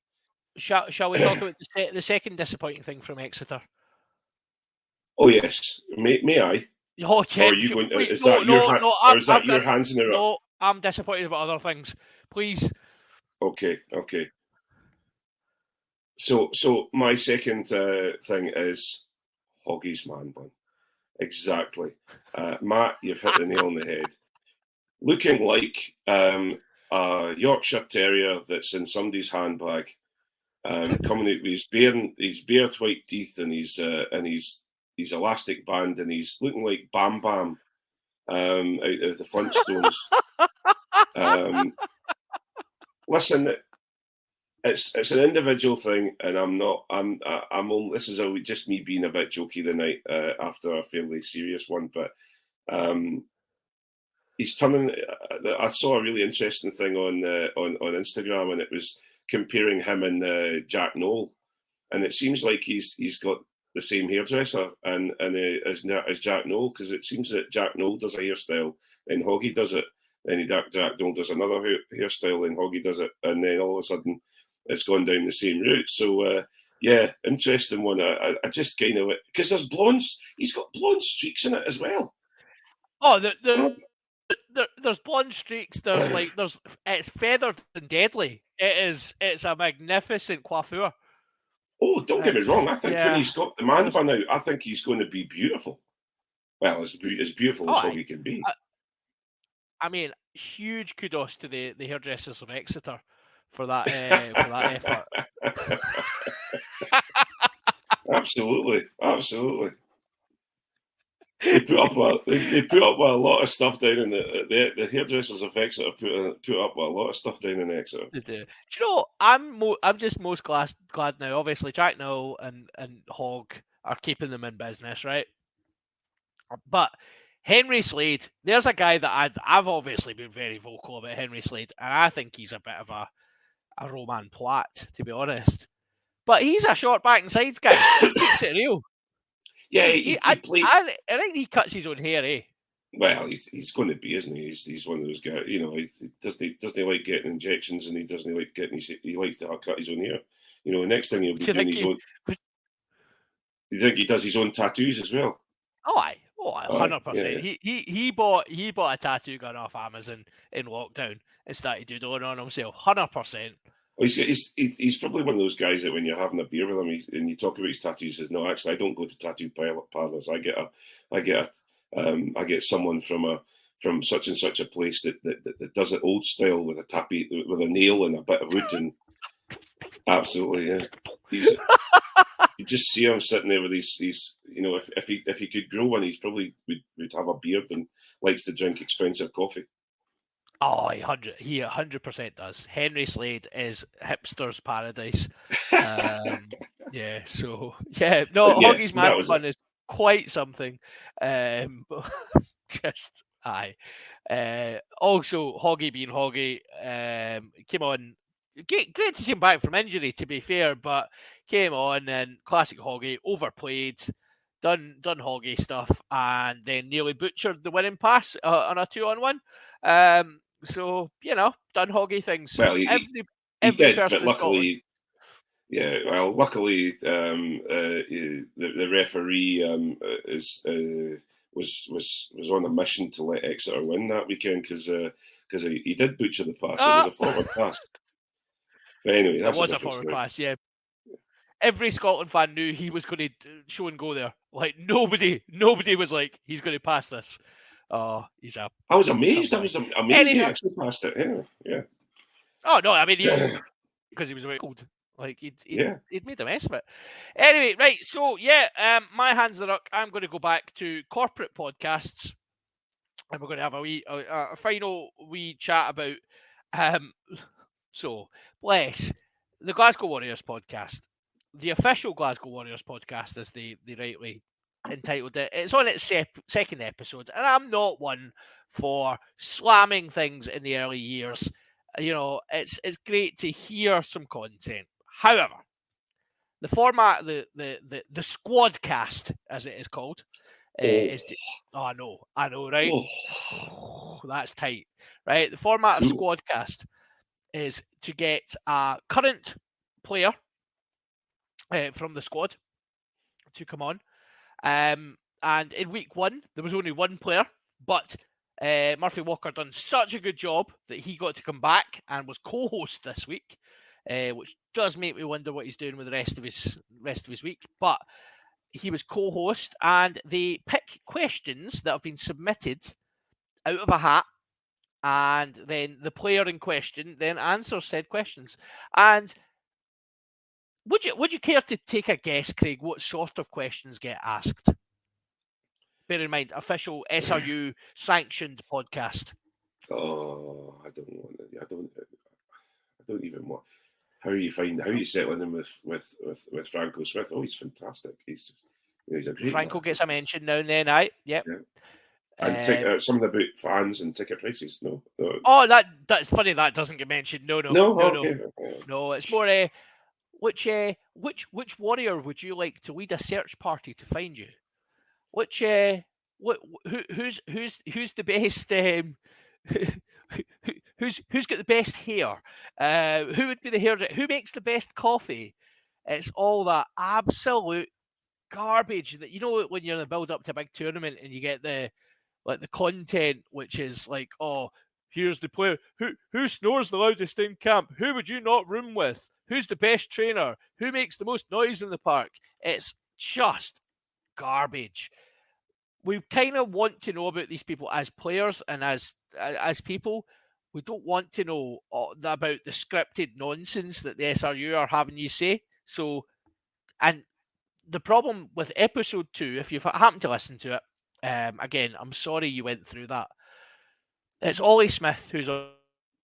Shall we talk about the second disappointing thing from Exeter? Oh yes, may I? Oh, yeah. Or are you going? Is that your hands in the rug? No, I'm disappointed about other things. Please. Okay. So my second thing is Hoggy's man bun. Exactly, Matt. You've hit the nail on the head. Looking like a Yorkshire Terrier that's in somebody's handbag, coming out with his bared white teeth and his elastic band, and he's looking like Bam Bam out of the Flintstones. Listen, it's an individual thing, and this is just me being a bit jokey tonight after a fairly serious one, but he's turning. I saw a really interesting thing on Instagram, and it was comparing him and Jack Noel, and it seems like he's got the same hairdresser and as Jack Noel, because it seems that Jack Noel does a hairstyle, then Hoggy does it, then Jack Noel does another hairstyle, then Hoggy does it, and then all of a sudden it's gone down the same route. So yeah, interesting one. I just kind of, because there's blondes, he's got blonde streaks in it as well. Oh, there's blonde streaks. There's it's feathered and deadly. It's a magnificent coiffure. Oh, don't get me wrong. I think when he's got the man bun out, I think he's going to be beautiful. Well, as beautiful as Hoggy can be. I mean, huge kudos to the Hairdressers of Exeter for that effort. Absolutely. They put up a lot of stuff down in the Hairdressers of Exeter put up a lot of stuff down in Exeter. They do. Do you know? I'm just most glad now. Obviously, Jack Noel and Hog are keeping them in business, right? But Henry Slade, there's a guy that I've obviously been very vocal about Henry Slade, and I think he's a bit of a Roman Platt, to be honest. But he's a short back and sides guy. He keeps it real. Yeah, I think he cuts his own hair, eh? Well, he's going to be, isn't he? He's one of those guys. You know, he doesn't like getting injections, and he doesn't like getting he likes to cut his own hair. You know, next thing he'll be doing his own. You think he does his own tattoos as well? Oh, aye. 100%. Yeah. He bought a tattoo gun off Amazon in lockdown and started doing on himself. 100%. He's probably one of those guys that when you're having a beer with him and you talk about his tattoos, he says, "No, actually, I don't go to tattoo parlors. I get someone from such and such a place that does it old style with a nail and a bit of wood." And absolutely, yeah. You just see him sitting there with these. You know, if he could grow one, he's probably would have a beard and likes to drink expensive coffee. Oh, he 100% does. Henry Slade is hipster's paradise. Hoggy's man bun is quite something. Just aye. Also, Hoggy being Hoggy, came on. Great to see him back from injury, to be fair, but came on and classic Hoggy, overplayed, done Hoggy stuff, and then nearly butchered the winning pass on a 2-on-1. So, you know, done Hoggy things. Well, he did, but luckily, luckily, the referee was on a mission to let Exeter win that weekend because he did butcher the pass. It was a forward pass. But anyway, it was a forward pass. Yeah. Every Scotland fan knew he was going to show and go there. Like nobody was like, he's going to pass this. Oh, I was amazed. I was amazed he actually passed it. Yeah. Oh no, I mean because he was a bit cold. Like he'd made a mess of it. Anyway, right. So my hands are up. I'm going to go back to corporate podcasts, and we're going to have a final wee chat about. So bless the Glasgow Warriors podcast, the official Glasgow Warriors podcast, as they rightly entitled it. It's on its second episode, and I'm not one for slamming things in the early years. You know, it's great to hear some content. However, the format, the squadcast, as it is called, is I know, right? Oh, that's tight, right? The format of squadcast is to get a current player from the squad to come on. And in week 1, there was only one player, but Murphy Walker done such a good job that he got to come back and was co-host this week, which does make me wonder what he's doing with the rest of his week. But he was co-host, and they pick questions that have been submitted out of a hat, and then the player in question then answers said questions. And would you care to take a guess, Craig, what sort of questions get asked? Bear in mind, official SRU sanctioned podcast. Oh, I don't even want. How are you settling in with Franco Smith? Oh, he's fantastic. He's a great. Franco gets a mention now and then, right? Yep. Yeah. And something about fans and ticket prices. No. Oh, that's funny. That doesn't get mentioned. No. Okay. No, it's more. which warrior would you like to lead a search party to find you? Which who's the best who's got the best hair? Who would be the hairdresser? Who makes the best coffee? It's all that absolute garbage that, you know, when you're in the build up to a big tournament and you get the content, which is like, oh, here's the player who snores the loudest in camp. Who would you not room with? Who's the best trainer? Who makes the most noise in the park? It's just garbage. We kind of want to know about these people as players and as people. We don't want to know about the scripted nonsense that the SRU are having you say. So, and the problem with episode 2, if you've happened to listen to it, again, I'm sorry you went through that. It's Ollie Smith who's on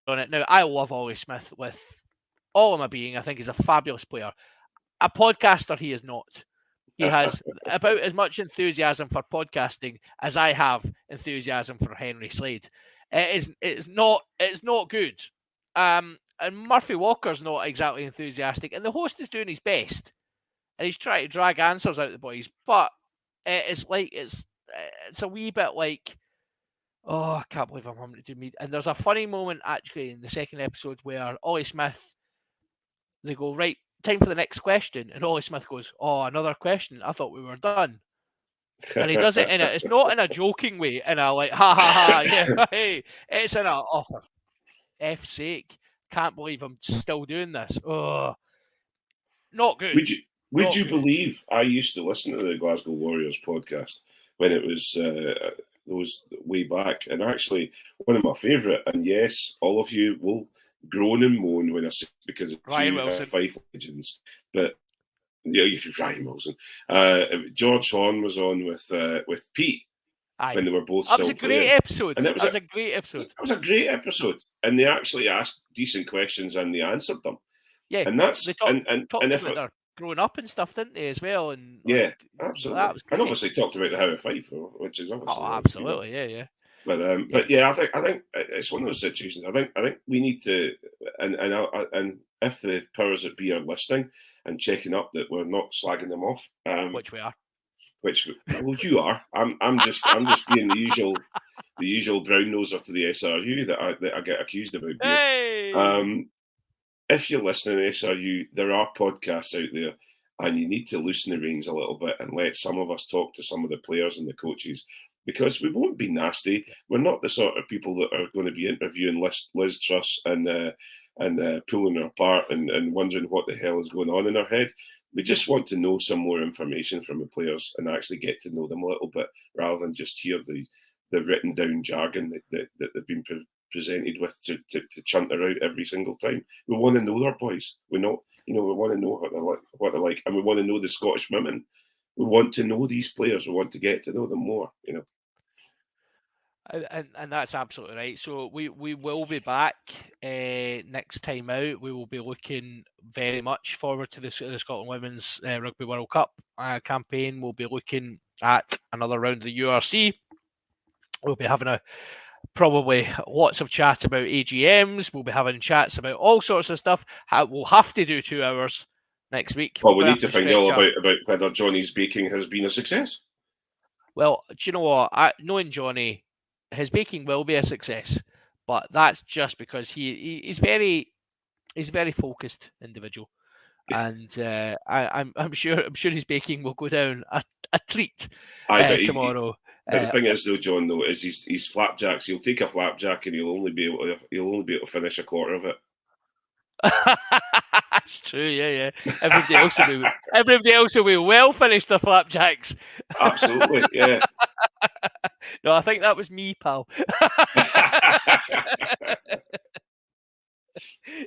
it. Now, I love Ollie Smith with all of my being. I think he's a fabulous player. A podcaster, he is not. He has about as much enthusiasm for podcasting as I have enthusiasm for Henry Slade. It's not good. And Murphy Walker's not exactly enthusiastic, and the host is doing his best, and he's trying to drag answers out of the boys. But it's a wee bit like, oh, I can't believe I'm having to do me. And there's a funny moment actually in the second episode where Ollie Smith, they go, right, time for the next question, and Ollie Smith goes, oh, another question? I thought we were done. And he does it it's not in a joking way, in a like, ha ha ha, yeah, hey, it's in a, oh, for F's sake, can't believe I'm still doing this. Oh, not good. Would you believe I used to listen to the Glasgow Warriors podcast when it was those way back, and actually one of my favourite, and yes, all of you will groan and moan when I say, because it's Ryan Wilson, Fife legends, but yeah, Ryan Wilson. George Horn was on with Pete. Aye. When they were both that still was a great playing. episode. And that was a great episode. It was a great episode, and they actually asked decent questions and they answered them. Yeah, and that's they talked and if about their growing up and stuff, didn't they, as well? And yeah, absolutely. That was great. And obviously talked about the How of Fife, which is obviously absolutely, yeah. But yeah, I think it's one of those situations. I think we need to, and if the powers that be are listening and checking up that we're not slagging them off, which we are. Well, you are. I'm just being the usual brown noser to the SRU that I get accused of being. Hey! If you're listening to SRU, there are podcasts out there, and you need to loosen the reins a little bit and let some of us talk to some of the players and the coaches, because we won't be nasty. We're not the sort of people that are going to be interviewing Liz Truss and pulling her apart and wondering what the hell is going on in her head. We just want to know some more information from the players and actually get to know them a little bit, rather than just hear the written down jargon that they've been presented with to chunter out every single time. We want to know our boys. We want to know what they're like, and we want to know the Scottish women. We want to know these players. We want to get to know them more. And that's absolutely right. So we will be back next time out. We will be looking very much forward to the Scotland Women's Rugby World Cup campaign. We'll be looking at another round of the URC. We'll be having probably lots of chat about AGMs. We'll be having chats about all sorts of stuff. We'll have to do 2 hours next week. Well, we need to find out about whether Johnny's baking has been a success. Well, do you know what? Knowing Johnny, his baking will be a success, but that's just because he's very focused individual, and I'm sure his baking will go down a treat tomorrow. But the thing is, though, John, is he's flapjacks. He'll take a flapjack and he'll only be able to finish a quarter of it. That's true. Yeah. Everybody else will be well finished the flapjacks. Absolutely, yeah. No, I think that was me, pal.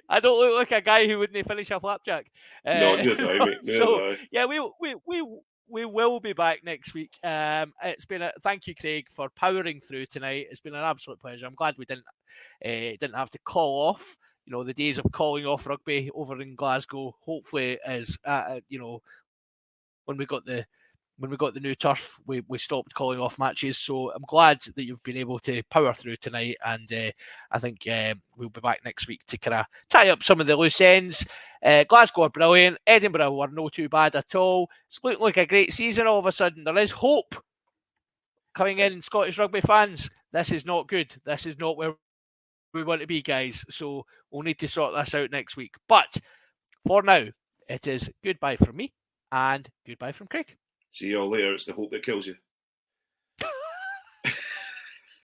I don't look like a guy who wouldn't finish a flapjack. No, neither do I, mate. So yeah, we will be back next week. It's been thank you, Craig, for powering through tonight. It's been an absolute pleasure. I'm glad we didn't have to call off. The days of calling off rugby over in Glasgow, hopefully, is when we got the when we got the new turf, we stopped calling off matches. So I'm glad that you've been able to power through tonight. And I think we'll be back next week to kind of tie up some of the loose ends. Glasgow are brilliant. Edinburgh were no too bad at all. It's looking like a great season all of a sudden. There is hope coming in, Scottish rugby fans. This is not good. This is not where we want to be, guys. So we'll need to sort this out next week. But for now, it is goodbye from me and goodbye from Craig. See you all later. It's the hope that kills you.